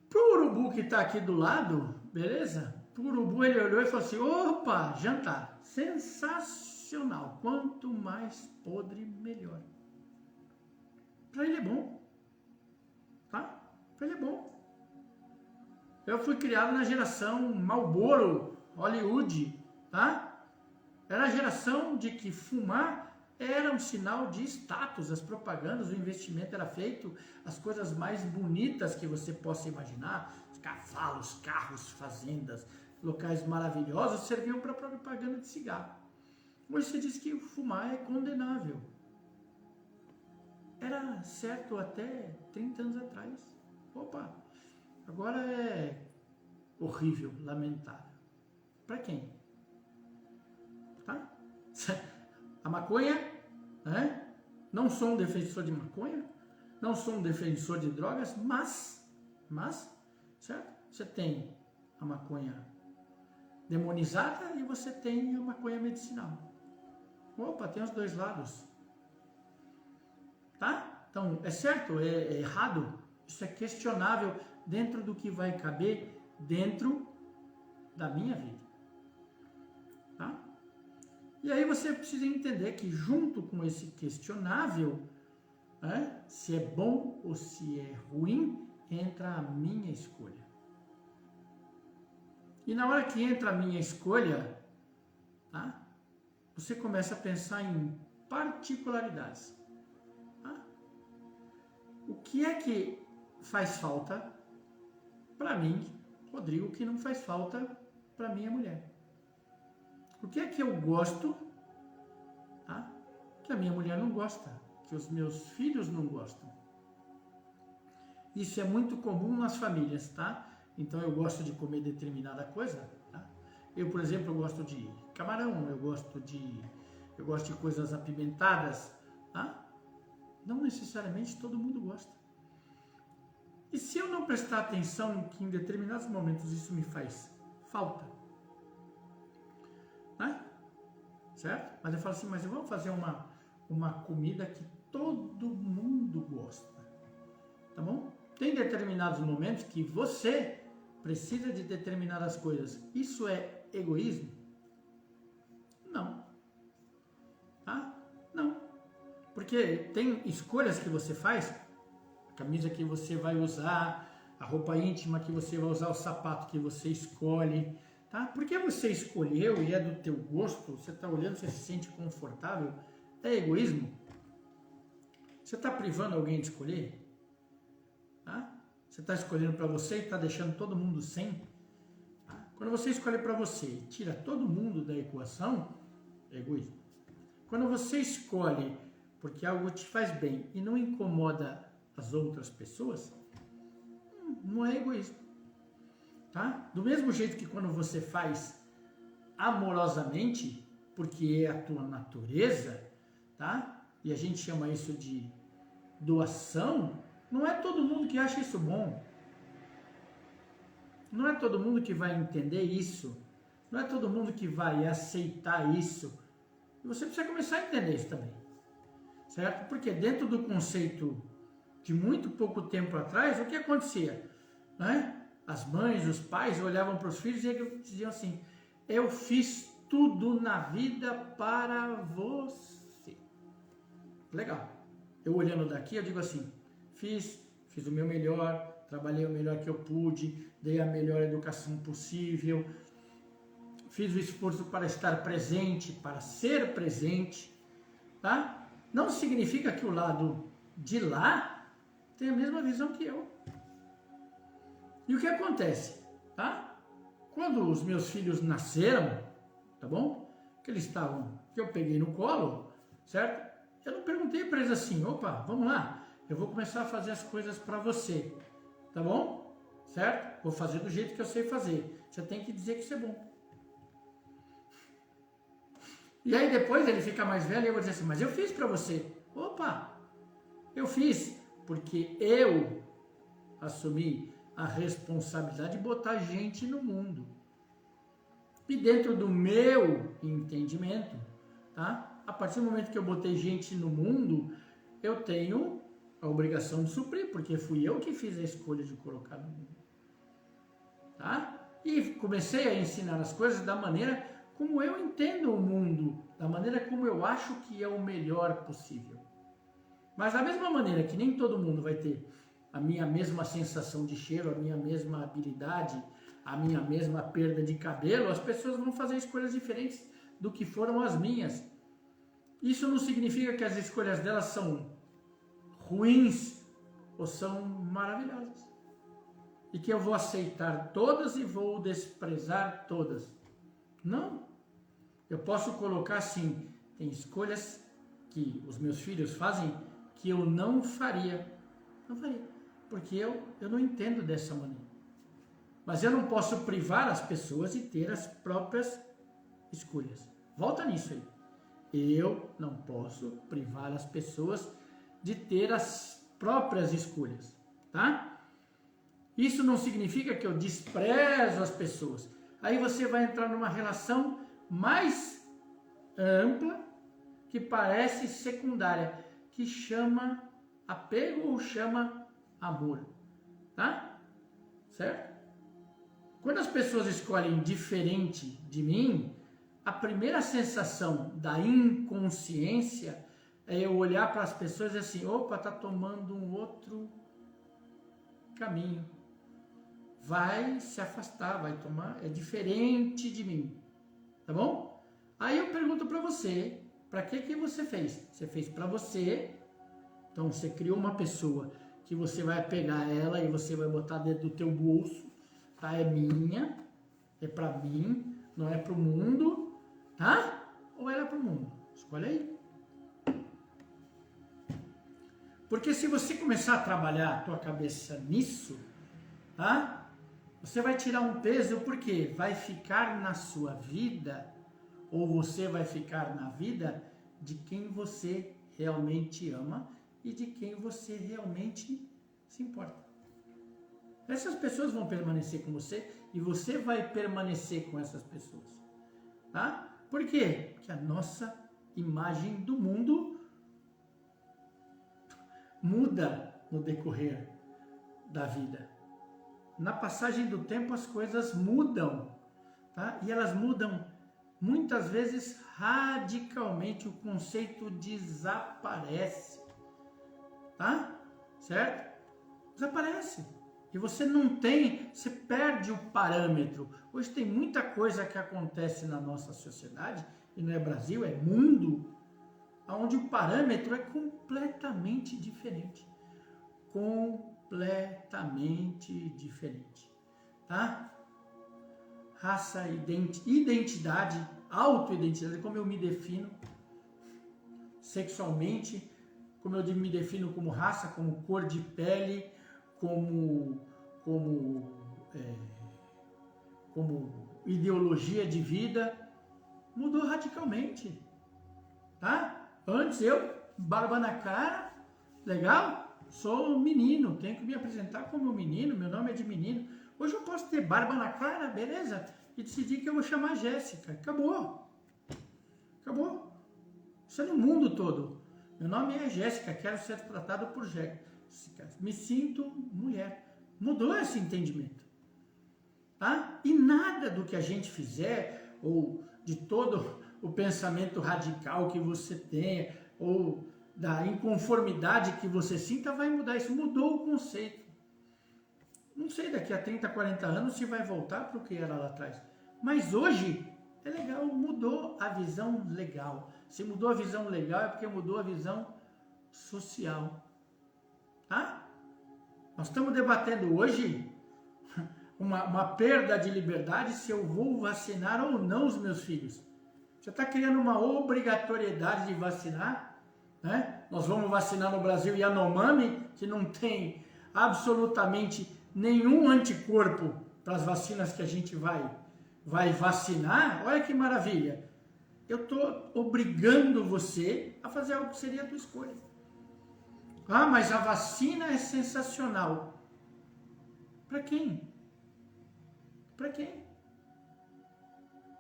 Pro urubu que tá aqui do lado, beleza? Pro urubu ele olhou e falou assim, opa, jantar, sensacional, quanto mais podre, melhor. Para ele é bom, tá? Para ele é bom. Eu fui criado na geração Marlboro, Hollywood, tá? Era a geração de que fumar era um sinal de status, as propagandas, o investimento era feito, as coisas mais bonitas que você possa imaginar, os cavalos, carros, fazendas, locais maravilhosos, serviam para propaganda de cigarro. Hoje você diz que fumar é condenável. Era certo até 30 anos atrás. Opa! Agora é horrível, lamentável. Para quem? Tá? A maconha, né? Não sou um defensor de maconha, não sou um defensor de drogas, mas, certo? Você tem a maconha demonizada e você tem a maconha medicinal. Opa, tem os dois lados. Tá? Então, é certo? É errado? Isso é questionável dentro do que vai caber dentro da minha vida. Tá? E aí você precisa entender que junto com esse questionável, né, se é bom ou se é ruim, entra a minha escolha. E na hora que entra a minha escolha, tá, você começa a pensar em particularidades. Tá? O que é que faz falta para mim, Rodrigo, que não faz falta para minha mulher? O que é que eu gosto, tá? Que a minha mulher não gosta, que os meus filhos não gostam? Isso é muito comum nas famílias, tá? Então eu gosto de comer determinada coisa, tá? Eu, por exemplo, eu gosto de camarão, eu gosto de coisas apimentadas, tá? Não necessariamente todo mundo gosta. E se eu não prestar atenção que em determinados momentos isso me faz falta, né? Certo? Mas eu falo assim, mas eu vou fazer uma comida que todo mundo gosta, tá bom? Tem determinados momentos que você precisa de determinadas coisas. Isso é egoísmo? Não. Tá? Não. Porque tem escolhas que você faz, a camisa que você vai usar, a roupa íntima que você vai usar, o sapato que você escolhe, tá? Porque você escolheu e é do teu gosto, você está olhando, você se sente confortável, é egoísmo? Você está privando alguém de escolher? Tá? Você está escolhendo para você e está deixando todo mundo sem? Tá? Quando você escolhe para você e tira todo mundo da equação, é egoísmo. Quando você escolhe porque algo te faz bem e não incomoda as outras pessoas, não é egoísmo. Tá? Do mesmo jeito que quando você faz amorosamente, porque é a tua natureza, tá? E a gente chama isso de doação, não é todo mundo que acha isso bom. Não é todo mundo que vai entender isso. Não é todo mundo que vai aceitar isso. E você precisa começar a entender isso também. Certo? Porque dentro do conceito de muito pouco tempo atrás, o que acontecia? Né? As mães, os pais olhavam para os filhos e diziam assim, eu fiz tudo na vida para você. Legal. Eu olhando daqui, eu digo assim, fiz o meu melhor, trabalhei o melhor que eu pude, dei a melhor educação possível, fiz o esforço para estar presente, para ser presente, tá? Não significa que o lado de lá tem a mesma visão que eu. E o que acontece, tá? Quando os meus filhos nasceram, tá bom? Que eu peguei no colo, certo? Eu não perguntei para eles assim, opa, vamos lá, eu vou começar a fazer as coisas para você, tá bom? Certo? Vou fazer do jeito que eu sei fazer. Você tem que dizer que isso é bom. E aí depois ele fica mais velho e eu vou dizer assim, mas eu fiz para você. Opa, eu fiz porque eu assumi a responsabilidade de botar gente no mundo. E dentro do meu entendimento, tá? A partir do momento que eu botei gente no mundo, eu tenho a obrigação de suprir, porque fui eu que fiz a escolha de colocar no mundo. Tá? E comecei a ensinar as coisas da maneira como eu entendo o mundo, da maneira como eu acho que é o melhor possível. Mas da mesma maneira que nem todo mundo vai ter a minha mesma sensação de cheiro, a minha mesma habilidade, a minha mesma perda de cabelo, as pessoas vão fazer escolhas diferentes do que foram as minhas. Isso não significa que as escolhas delas são ruins ou são maravilhosas. E que eu vou aceitar todas e vou desprezar todas. Não. Eu posso colocar assim, tem escolhas que os meus filhos fazem que eu não faria. Não faria. Porque eu não entendo dessa maneira. Mas eu não posso privar as pessoas de ter as próprias escolhas. Volta nisso aí. Eu não posso privar as pessoas de ter as próprias escolhas, tá? Isso não significa que eu desprezo as pessoas. Aí você vai entrar numa relação mais ampla, que parece secundária, que chama apego ou chama amor, tá? Certo? Quando as pessoas escolhem diferente de mim, a primeira sensação da inconsciência é eu olhar para as pessoas e dizer assim, opa, tá tomando um outro caminho. Vai se afastar, vai tomar, é diferente de mim, tá bom? Aí eu pergunto para você, para que você fez? Você fez para você, então você criou uma pessoa que você vai pegar ela e você vai botar dentro do teu bolso, tá? É minha, é pra mim, não é pro mundo, tá? Ou ela é pro mundo? Escolhe aí. Porque se você começar a trabalhar a tua cabeça nisso, tá? Você vai tirar um peso, porque vai ficar na sua vida, ou você vai ficar na vida de quem você realmente ama e de quem você realmente se importa. Essas pessoas vão permanecer com você e você vai permanecer com essas pessoas. Tá? Por quê? Porque a nossa imagem do mundo muda no decorrer da vida. Na passagem do tempo as coisas mudam, tá? E elas mudam muitas vezes radicalmente, o conceito desaparece, tá? Certo? Desaparece. E você não tem, você perde o parâmetro. Hoje tem muita coisa que acontece na nossa sociedade, e não é Brasil, é mundo, onde o parâmetro é completamente diferente. Completamente diferente, tá? Raça, identidade, autoidentidade, como eu me defino sexualmente, como eu me defino como raça, como cor de pele, como ideologia de vida, mudou radicalmente, tá? Antes eu, barba na cara, legal? Sou um menino, tenho que me apresentar como um menino, meu nome é de menino. Hoje eu posso ter barba na cara, beleza? E decidir que eu vou chamar Jéssica. Acabou. Acabou. Isso é no mundo todo. Meu nome é Jéssica, quero ser tratado por Jéssica. Me sinto mulher. Mudou esse entendimento. Tá? E nada do que a gente fizer, ou de todo o pensamento radical que você tenha, ou da inconformidade que você sinta, vai mudar isso. Mudou o conceito. Não sei daqui a 30, 40 anos se vai voltar para o que era lá atrás. Mas hoje é legal, mudou a visão legal. Se mudou a visão legal é porque mudou a visão social. Tá? Nós estamos debatendo hoje uma perda de liberdade se eu vou vacinar ou não os meus filhos. Você está criando uma obrigatoriedade de vacinar, né? Nós vamos vacinar no Brasil Yanomami, que não tem absolutamente nenhum anticorpo para as vacinas que a gente vai vacinar. Olha que maravilha. Eu estou obrigando você a fazer algo que seria a tua escolha. Ah, mas a vacina é sensacional. Para quem? Para quem?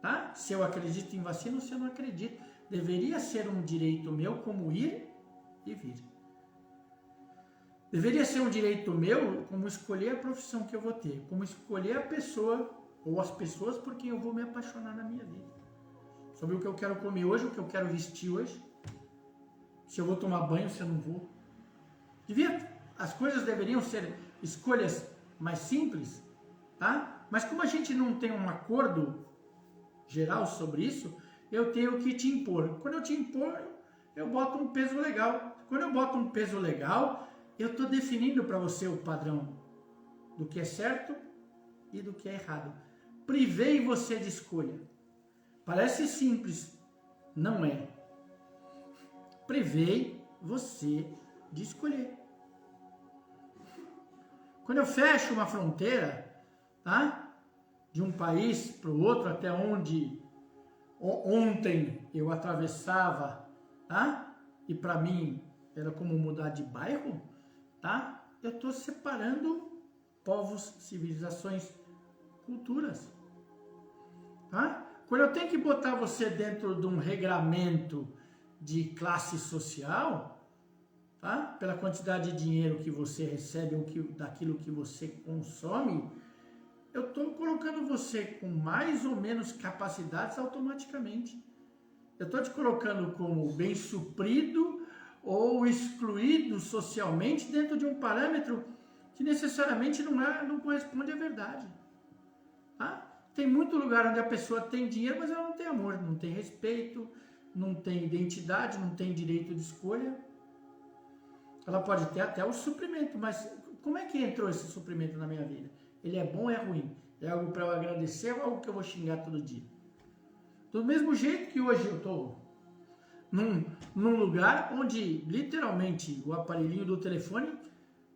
Tá? Se eu acredito em vacina ou se eu não acredito. Deveria ser um direito meu como ir e vir. Deveria ser um direito meu como escolher a profissão que eu vou ter, como escolher a pessoa ou as pessoas por quem eu vou me apaixonar na minha vida. Sobre o que eu quero comer hoje, o que eu quero vestir hoje, se eu vou tomar banho, se eu não vou. As coisas deveriam ser escolhas mais simples, tá? Mas como a gente não tem um acordo geral sobre isso, eu tenho que te impor. Quando eu te impor, eu boto um peso legal. Quando eu boto um peso legal, eu estou definindo para você o padrão do que é certo e do que é errado. Privei você de escolha. Parece simples, não é. Privei você de escolher. Quando eu fecho uma fronteira, tá? De um país para o outro, até onde ontem eu atravessava, tá? E para mim era como mudar de bairro, tá? Eu estou separando povos, civilizações, culturas, tá? Quando eu tenho que botar você dentro de um regramento de classe social, tá? Pela quantidade de dinheiro que você recebe ou daquilo que você consome, eu estou colocando você com mais ou menos capacidades automaticamente. Eu estou te colocando como bem suprido ou excluído socialmente dentro de um parâmetro que necessariamente não corresponde à verdade. Tá? Tem muito lugar onde a pessoa tem dinheiro, mas ela não tem amor, não tem respeito, não tem identidade, não tem direito de escolha. Ela pode ter até o suprimento, mas como é que entrou esse suprimento na minha vida? Ele é bom ou é ruim? É algo para eu agradecer ou algo que eu vou xingar todo dia? Do mesmo jeito que hoje eu estou num lugar onde literalmente o aparelhinho do telefone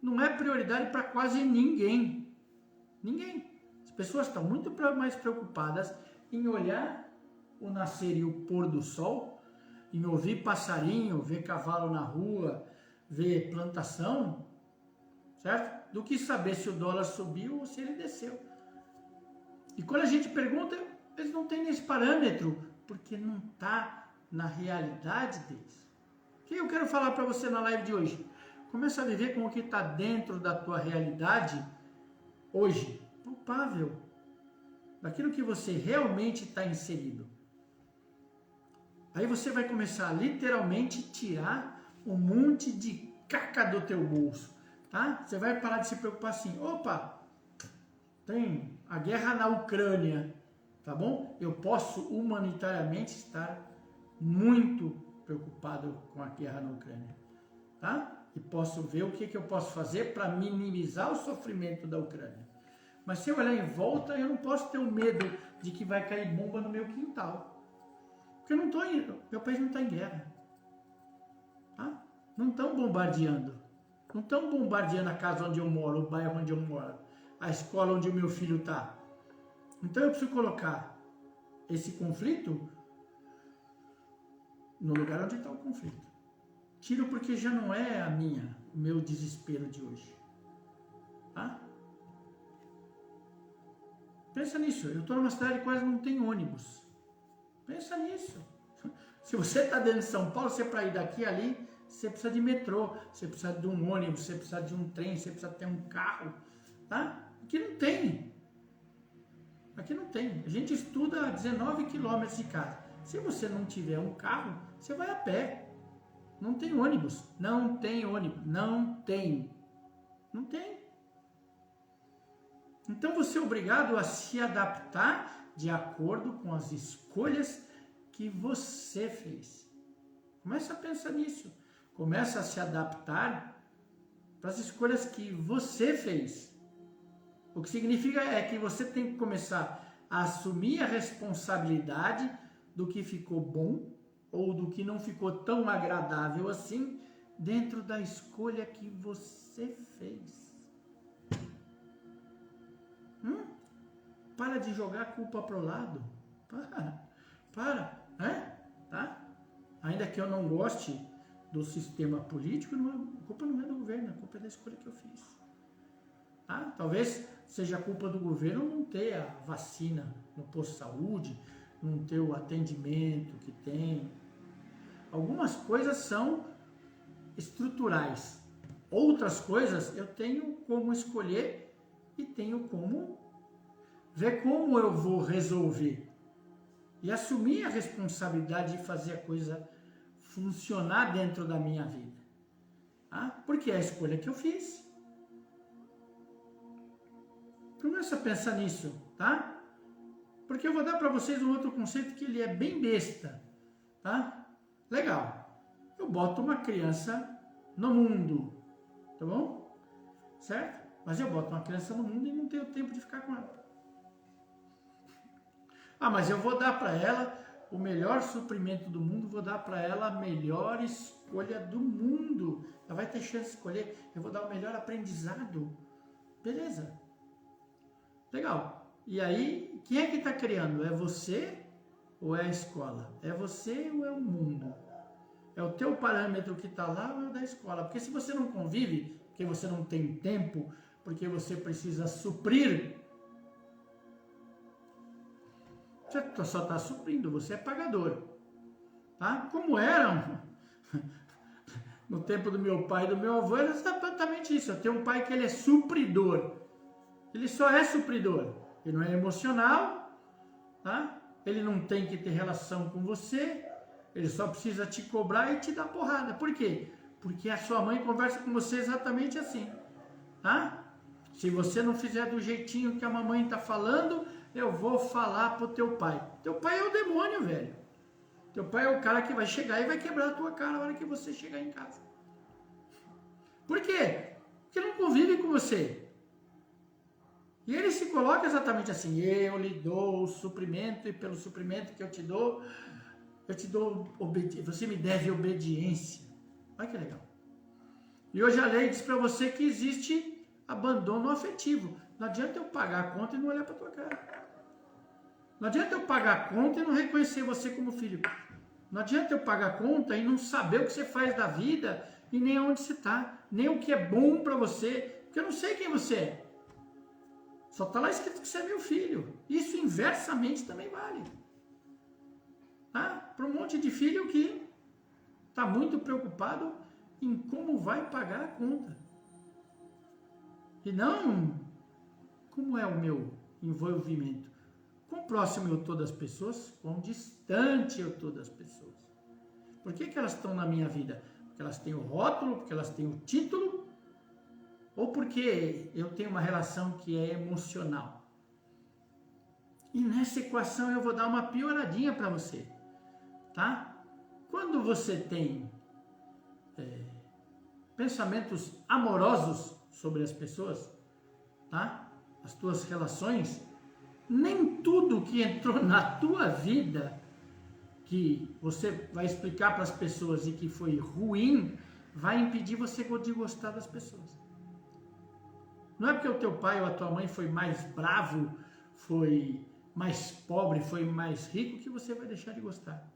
não é prioridade para quase ninguém. Ninguém. As pessoas estão muito mais preocupadas em olhar o nascer e o pôr do sol, em ouvir passarinho, ver cavalo na rua, ver plantação, certo? Do que saber se o dólar subiu ou se ele desceu. E quando a gente pergunta, eles não têm esse parâmetro, porque não está na realidade deles. O que eu quero falar para você na live de hoje? Começa a viver com o que está dentro da tua realidade hoje, palpável, daquilo que você realmente está inserido. Aí você vai começar a literalmente tirar um monte de caca do teu bolso, tá? Você vai parar de se preocupar assim, opa, tem a guerra na Ucrânia, tá bom? Eu posso humanitariamente estar muito preocupado com a guerra na Ucrânia, tá? E posso ver o que eu posso fazer para minimizar o sofrimento da Ucrânia. Mas se eu olhar em volta, eu não posso ter o medo de que vai cair bomba no meu quintal. Porque eu não tô indo, meu país não está em guerra. Tá? Não estão bombardeando. Não estão bombardeando a casa onde eu moro, o bairro onde eu moro, a escola onde o meu filho está. Então eu preciso colocar esse conflito no lugar onde está o conflito. Tiro porque já não é o meu desespero de hoje. Tá? Pensa nisso. Eu estou numa cidade que quase não tem ônibus. Pensa nisso. Se você está dentro de São Paulo, você para ir daqui a ali, você precisa de metrô, você precisa de um ônibus, você precisa de um trem, você precisa ter um carro. Tá? Aqui não tem. Aqui não tem. A gente estuda a 19 quilômetros de casa. Se você não tiver um carro, você vai a pé. Não tem ônibus. Não tem ônibus. Não tem. Não tem. Então você é obrigado a se adaptar de acordo com as escolhas que você fez. Começa a pensar nisso. Começa a se adaptar para as escolhas que você fez. O que significa é que você tem que começar a assumir a responsabilidade do que ficou bom ou do que não ficou tão agradável assim dentro da escolha que você fez. Para de jogar a culpa pro lado. Para, né? Tá? Ainda que eu não goste do sistema político, a culpa não é do governo, a culpa é da escolha que eu fiz. Tá? Talvez seja a culpa do governo não ter a vacina no posto de saúde, não ter o atendimento que tem. Algumas coisas são estruturais. Outras coisas eu tenho como escolher e tenho como ver como eu vou resolver. E assumir a responsabilidade de fazer a coisa funcionar dentro da minha vida. Tá? Porque é a escolha que eu fiz. Começa a pensar nisso, tá? Porque eu vou dar para vocês um outro conceito que ele é bem besta, tá? Legal. Eu boto uma criança no mundo, tá bom? Certo? Mas eu boto uma criança no mundo e não tenho tempo de ficar com ela. Ah, mas eu vou dar para ela o melhor suprimento do mundo, vou dar para ela a melhor escolha do mundo. Ela vai ter chance de escolher, eu vou dar o melhor aprendizado. Beleza. Legal. E aí, quem é que está criando? É você ou é a escola? É você ou é o mundo? É o teu parâmetro que está lá ou é o da escola? Porque se você não convive, porque você não tem tempo, porque você precisa suprir, você só está suprindo, você é pagador. Tá? Como era no tempo do meu pai e do meu avô, era exatamente isso. Eu tenho um pai que ele é supridor. Ele só é supridor. Ele não é emocional, tá? Ele não tem que ter relação com você. Ele só precisa te cobrar e te dar porrada. Por quê? Porque a sua mãe conversa com você exatamente assim. Tá? Se você não fizer do jeitinho que a mamãe está falando, eu vou falar pro teu pai. Teu pai é o demônio, velho. Teu pai é o cara que vai chegar e vai quebrar a tua cara na hora que você chegar em casa. Por quê? Porque não convive com você. E ele se coloca exatamente assim: eu lhe dou o suprimento, e pelo suprimento que eu te dou obediência. Você me deve obediência. Olha que legal. E hoje a lei diz para você que existe abandono afetivo. Não adianta eu pagar a conta e não olhar para tua cara. Não adianta eu pagar a conta e não reconhecer você como filho. Não adianta eu pagar a conta e não saber o que você faz da vida e nem onde você está, nem o que é bom para você, porque eu não sei quem você é. Só está lá escrito que você é meu filho. Isso inversamente também vale. Para um monte de filho que está muito preocupado em como vai pagar a conta. E não como é o meu envolvimento. Quão próximo eu estou das pessoas, quão distante eu estou das pessoas. Por que elas estão na minha vida? Porque elas têm o rótulo, porque elas têm o título, ou porque eu tenho uma relação que é emocional. E nessa equação eu vou dar uma pioradinha para você, tá? Quando você tem pensamentos amorosos sobre as pessoas, tá? As tuas relações, nem tudo que entrou na tua vida, que você vai explicar para as pessoas e que foi ruim, vai impedir você de gostar das pessoas. Não é porque o teu pai ou a tua mãe foi mais bravo, foi mais pobre, foi mais rico, que você vai deixar de gostar.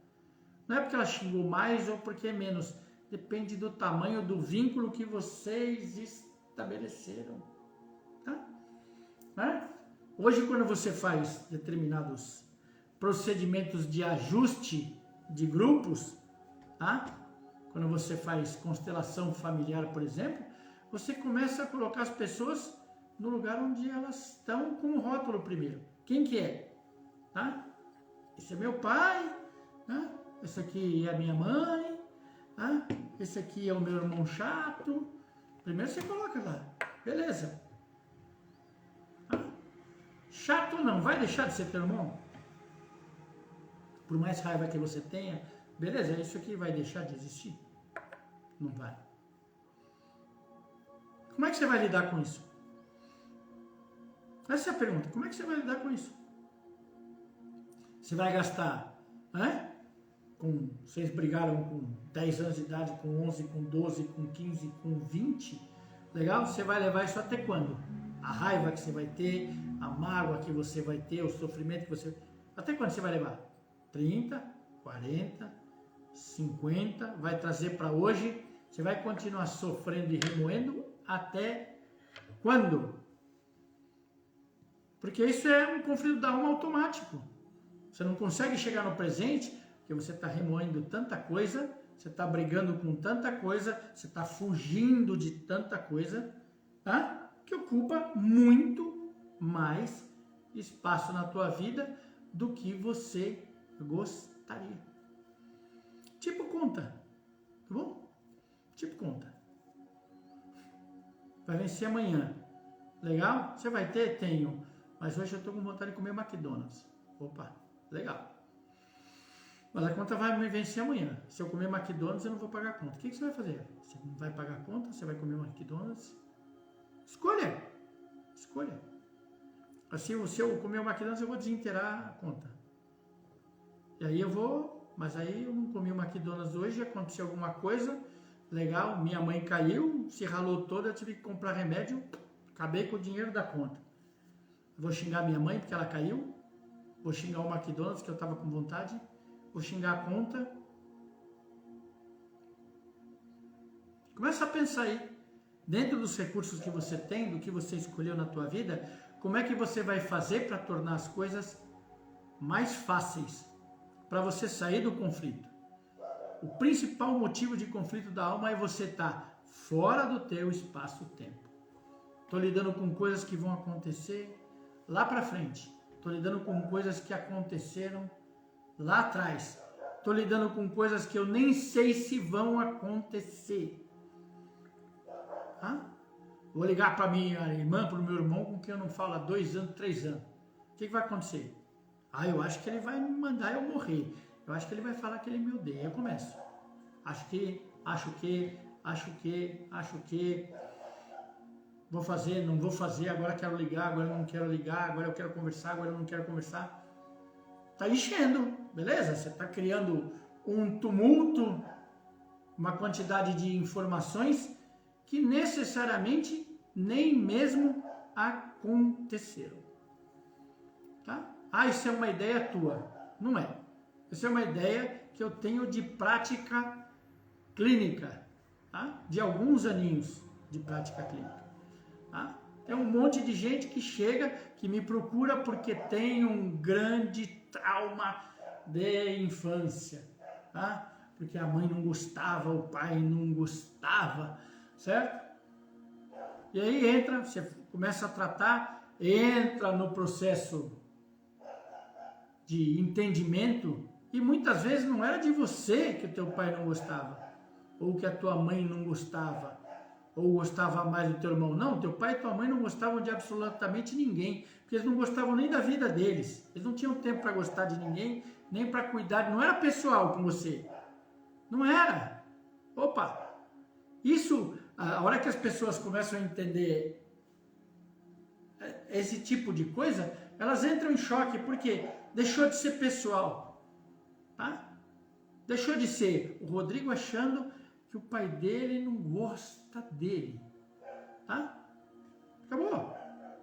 Não é porque ela xingou mais ou porque é menos. Depende do tamanho do vínculo que vocês estabeleceram. Tá? Hoje, quando você faz determinados procedimentos de ajuste de grupos, tá? Quando você faz constelação familiar, por exemplo, você começa a colocar as pessoas no lugar onde elas estão com o rótulo primeiro. Quem que é? Tá? Esse é meu pai, tá? Esse aqui é a minha mãe, tá? Esse aqui é o meu irmão chato. Primeiro você coloca lá, beleza. Chato não, vai deixar de ser teu irmão? Por mais raiva que você tenha, beleza, isso aqui vai deixar de existir? Não vai. Como é que você vai lidar com isso? Essa é a pergunta, como é que você vai lidar com isso? Você vai gastar, né? Vocês brigaram com 10 anos de idade, com 11, com 12, com 15, com 20, legal? Você vai levar isso até quando? A raiva que você vai ter, a mágoa que você vai ter, o sofrimento que você... Até quando você vai levar? 30, 40, 50, vai trazer para hoje, você vai continuar sofrendo e remoendo até quando? Porque isso é um conflito da alma automático. Você não consegue chegar no presente, porque você está remoendo tanta coisa, você está brigando com tanta coisa, você está fugindo de tanta coisa, tá? Que ocupa muito mais espaço na tua vida do que você gostaria. Tipo conta, tá bom? Tipo conta. Vai vencer amanhã. Legal? Você vai ter? Tenho. Mas hoje eu estou com vontade de comer McDonald's. Opa, legal. Mas a conta vai me vencer amanhã. Se eu comer McDonald's, eu não vou pagar a conta. O que você vai fazer? Você não vai pagar a conta? Você vai comer McDonald's? Escolha. Escolha. Assim, se eu comer o McDonald's, eu vou desinteirar a conta. E aí eu vou, mas aí eu não comi o McDonald's hoje, aconteceu alguma coisa, legal, minha mãe caiu, se ralou toda, eu tive que comprar remédio, acabei com o dinheiro da conta. Vou xingar minha mãe porque ela caiu, vou xingar o McDonald's que eu estava com vontade, vou xingar a conta. Começa a pensar aí. Dentro dos recursos que você tem, do que você escolheu na tua vida, como é que você vai fazer para tornar as coisas mais fáceis, para você sair do conflito? O principal motivo de conflito da alma é você estar fora do teu espaço-tempo. Estou lidando com coisas que vão acontecer lá para frente. Estou lidando com coisas que aconteceram lá atrás. Estou lidando com coisas que eu nem sei se vão acontecer. Vou ligar para minha irmã, para o meu irmão, com quem eu não falo há 2 anos, 3 anos. O que vai acontecer? Eu acho que ele vai me mandar eu morrer. Eu acho que ele vai falar que ele me odeia. Eu começo. Acho que. acho que, vou fazer, não vou fazer, agora quero ligar, agora não quero ligar, agora eu quero conversar, agora eu não quero conversar. Está enchendo, beleza? Você está criando um tumulto, uma quantidade de informações que necessariamente nem mesmo aconteceram. Tá? Ah, isso é uma ideia tua. Não é. Isso é uma ideia que eu tenho de prática clínica, tá? De alguns aninhos de prática clínica. Tá? Tem um monte de gente que chega, que me procura porque tem um grande trauma de infância, tá? Porque a mãe não gostava, o pai não gostava, certo? E aí entra, você começa a tratar, entra no processo de entendimento e muitas vezes não era de você que o teu pai não gostava, ou que a tua mãe não gostava, ou gostava mais do teu irmão. Não, teu pai e tua mãe não gostavam de absolutamente ninguém, porque eles não gostavam nem da vida deles. Eles não tinham tempo para gostar de ninguém, nem para cuidar. Não era pessoal com você. Não era. Opa! Isso, a hora que as pessoas começam a entender esse tipo de coisa, elas entram em choque, porque deixou de ser pessoal. Tá? Deixou de ser o Rodrigo achando que o pai dele não gosta dele, tá? Acabou.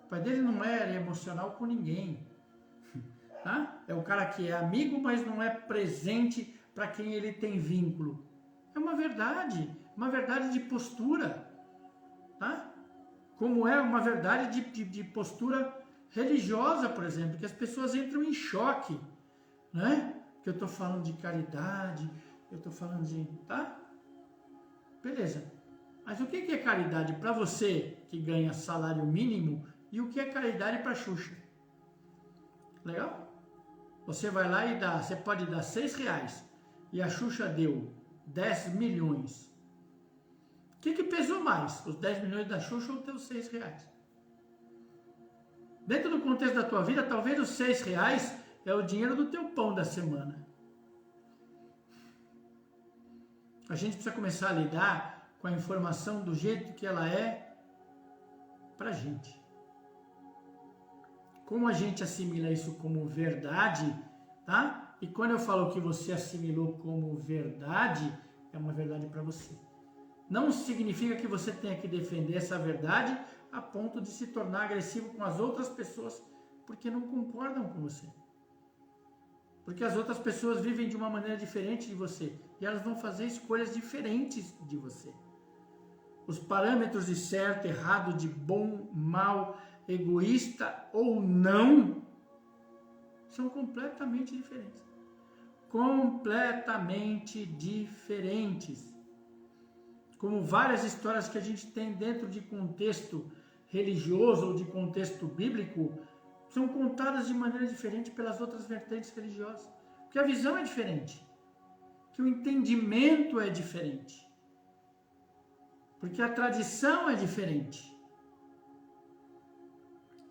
O pai dele não é emocional com ninguém, tá? É o cara que é amigo, mas não é presente para quem ele tem vínculo. É uma verdade de postura, tá? Como é uma verdade de postura religiosa, por exemplo, que as pessoas entram em choque, né? Que eu estou falando de caridade, eu estou falando de, tá? Beleza, mas o que é caridade para você que ganha salário mínimo e o que é caridade para Xuxa? Legal? Você vai lá e dá, você pode dar R$6 e a Xuxa deu 10 milhões. O que pesou mais? Os 10 milhões da Xuxa ou os teus R$6? Dentro do contexto da tua vida, talvez os R$6 é o dinheiro do teu pão da semana. A gente precisa começar a lidar com a informação do jeito que ela é pra gente. Como a gente assimila isso como verdade, tá? E quando eu falo que você assimilou como verdade, é uma verdade para você. Não significa que você tenha que defender essa verdade a ponto de se tornar agressivo com as outras pessoas porque não concordam com você. Porque as outras pessoas vivem de uma maneira diferente de você e elas vão fazer escolhas diferentes de você. Os parâmetros de certo, errado, de bom, mal, egoísta ou não são completamente diferentes. Completamente diferentes. Como várias histórias que a gente tem dentro de contexto religioso ou de contexto bíblico são contadas de maneira diferente pelas outras vertentes religiosas. Porque a visão é diferente. Que o entendimento é diferente. Porque a tradição é diferente.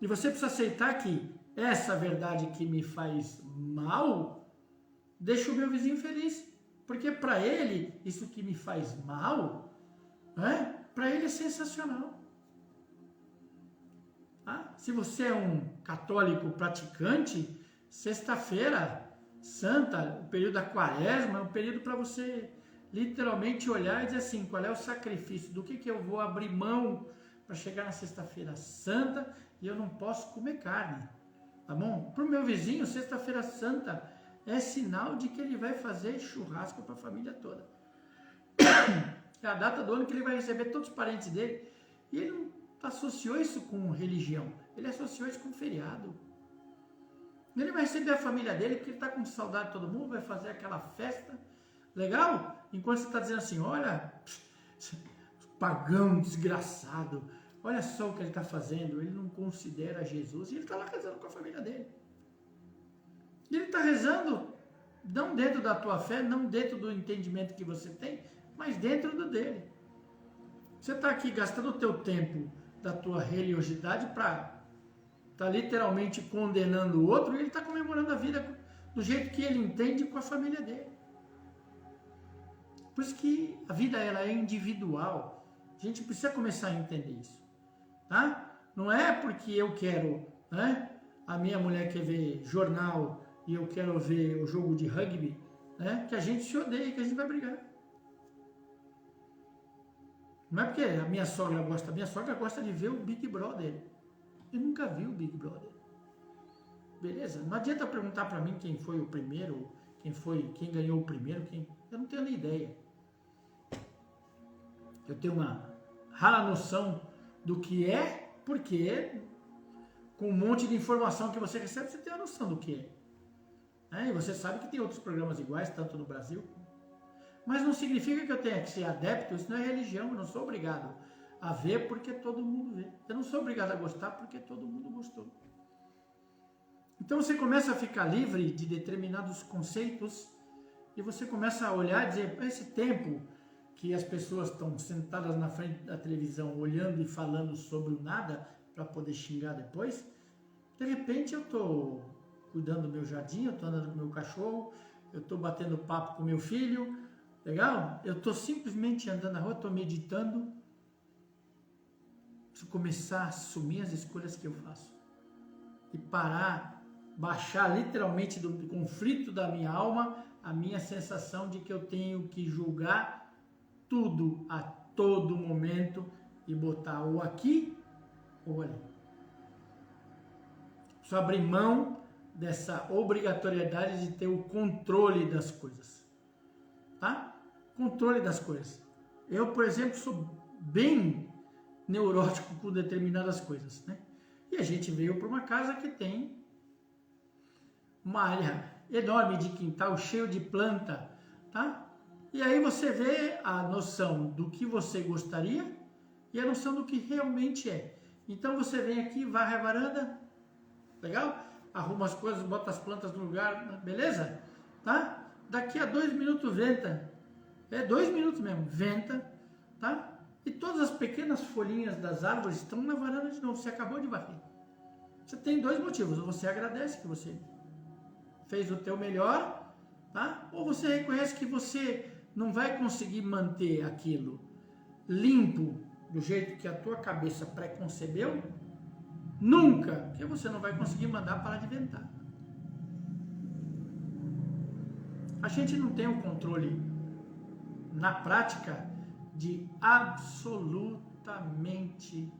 E você precisa aceitar que essa verdade que me faz mal deixa o meu vizinho feliz. Porque para ele, isso que me faz mal, né, para ele é sensacional. Ah, se você é um católico praticante, sexta-feira santa, o período da quaresma, é um período para você literalmente olhar e dizer assim, qual é o sacrifício, do que eu vou abrir mão para chegar na sexta-feira santa e eu não posso comer carne, tá bom? Para o meu vizinho, sexta-feira santa é sinal de que ele vai fazer churrasco para a família toda. É a data do ano que ele vai receber todos os parentes dele e ele não associou isso com religião, ele associou isso com feriado. Ele vai receber a família dele porque ele está com saudade de todo mundo, vai fazer aquela festa, legal? Enquanto você está dizendo assim, olha, pagão desgraçado, olha só o que ele está fazendo, ele não considera Jesus, e ele está lá rezando com a família dele. E ele está rezando, não dentro da tua fé, não dentro do entendimento que você tem, mas dentro do dele. Você está aqui gastando o teu tempo da tua religiosidade para estar literalmente condenando o outro e ele está comemorando a vida do jeito que ele entende com a família dele. Por isso que a vida ela é individual. A gente precisa começar a entender isso, tá? Não é porque eu quero, né? A minha mulher quer ver jornal e eu quero ver o jogo de rugby, né? Que a gente se odeia e que a gente vai brigar. Não é porque a minha sogra gosta de ver o Big Brother. Eu nunca vi o Big Brother. Beleza? Não adianta perguntar para mim quem foi o primeiro, quem ganhou o primeiro, eu não tenho nem ideia. Eu tenho uma rara noção do que é, porque com um monte de informação que você recebe, você tem a noção do que é. E você sabe que tem outros programas iguais, tanto no Brasil. Mas não significa que eu tenha que ser adepto, isso não é religião, eu não sou obrigado a ver porque todo mundo vê. Eu não sou obrigado a gostar porque todo mundo gostou. Então você começa a ficar livre de determinados conceitos e você começa a olhar e dizer, esse tempo que as pessoas estão sentadas na frente da televisão olhando e falando sobre o nada para poder xingar depois, de repente eu estou cuidando do meu jardim, eu estou andando com o meu cachorro, eu estou batendo papo com meu filho, legal? Eu estou simplesmente andando na rua, estou meditando, preciso começar a assumir as escolhas que eu faço e parar, baixar literalmente do conflito da minha alma a minha sensação de que eu tenho que julgar tudo a todo momento e botar ou aqui ou ali. Preciso abrir mão dessa obrigatoriedade de ter o controle das coisas, tá? Controle das coisas. Eu, por exemplo, sou bem neurótico com determinadas coisas, né? E a gente veio para uma casa que tem uma área enorme de quintal, cheio de planta, tá? E aí você vê a noção do que você gostaria e a noção do que realmente é. Então você vem aqui, varre a varanda, legal? Arruma as coisas, bota as plantas no lugar, beleza? Tá? Daqui a 2 minutos venta. 2 minutos mesmo, venta, tá? E todas as pequenas folhinhas das árvores estão na varanda de novo, você acabou de varrer. Você tem 2 motivos, ou você agradece que você fez o teu melhor, tá? Ou você reconhece que você não vai conseguir manter aquilo limpo do jeito que a tua cabeça pré-concebeu, nunca, porque você não vai conseguir mandar parar de ventar. A gente não tem o controle na prática de absolutamente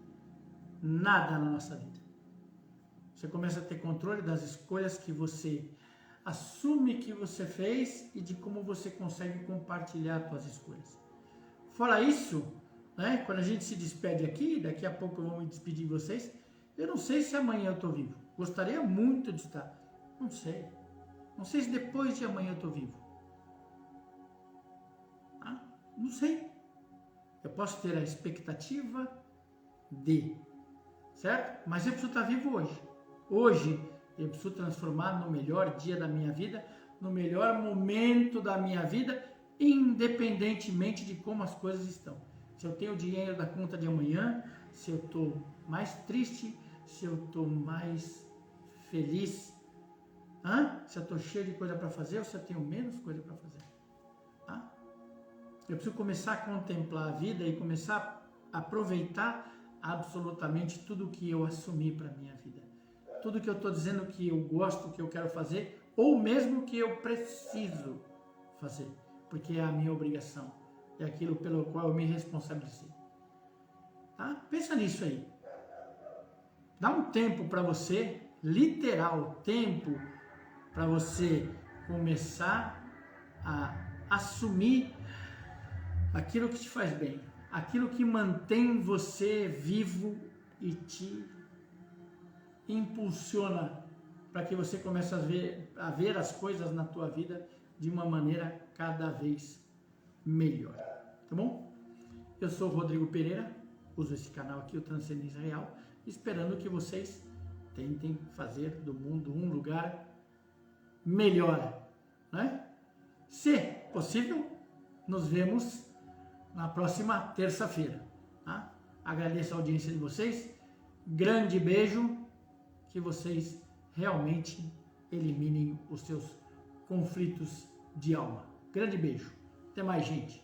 nada na nossa vida. Você começa a ter controle das escolhas que você assume que você fez e de como você consegue compartilhar as suas escolhas. Fora isso, né, quando a gente se despede aqui, daqui a pouco eu vou me despedir de vocês, eu não sei se amanhã eu estou vivo. Gostaria muito de estar. Não sei. Não sei se depois de amanhã eu estou vivo. Ah, não sei. Eu posso ter a expectativa de, certo? Mas eu preciso estar vivo hoje. Hoje eu preciso transformar no melhor dia da minha vida, no melhor momento da minha vida, independentemente de como as coisas estão. Se eu tenho dinheiro da conta de amanhã, se eu estou mais triste, se eu estou mais feliz, se eu estou cheio de coisa para fazer ou se eu tenho menos coisa para fazer. Eu preciso começar a contemplar a vida e começar a aproveitar absolutamente tudo que eu assumi para a minha vida. Tudo que eu estou dizendo que eu gosto, que eu quero fazer, ou mesmo que eu preciso fazer, porque é a minha obrigação, é aquilo pelo qual eu me responsabilizei. Tá? Pensa nisso aí. Dá um tempo para você, literal tempo, para você começar a assumir aquilo que te faz bem, aquilo que mantém você vivo e te impulsiona para que você comece a ver as coisas na tua vida de uma maneira cada vez melhor, tá bom? Eu sou o Rodrigo Pereira, uso esse canal aqui, o Transcendência Real, esperando que vocês tentem fazer do mundo um lugar melhor, né? Se possível, nos vemos na próxima terça-feira, tá? Agradeço a audiência de vocês, grande beijo, que vocês realmente eliminem os seus conflitos de alma. Grande beijo, até mais, gente.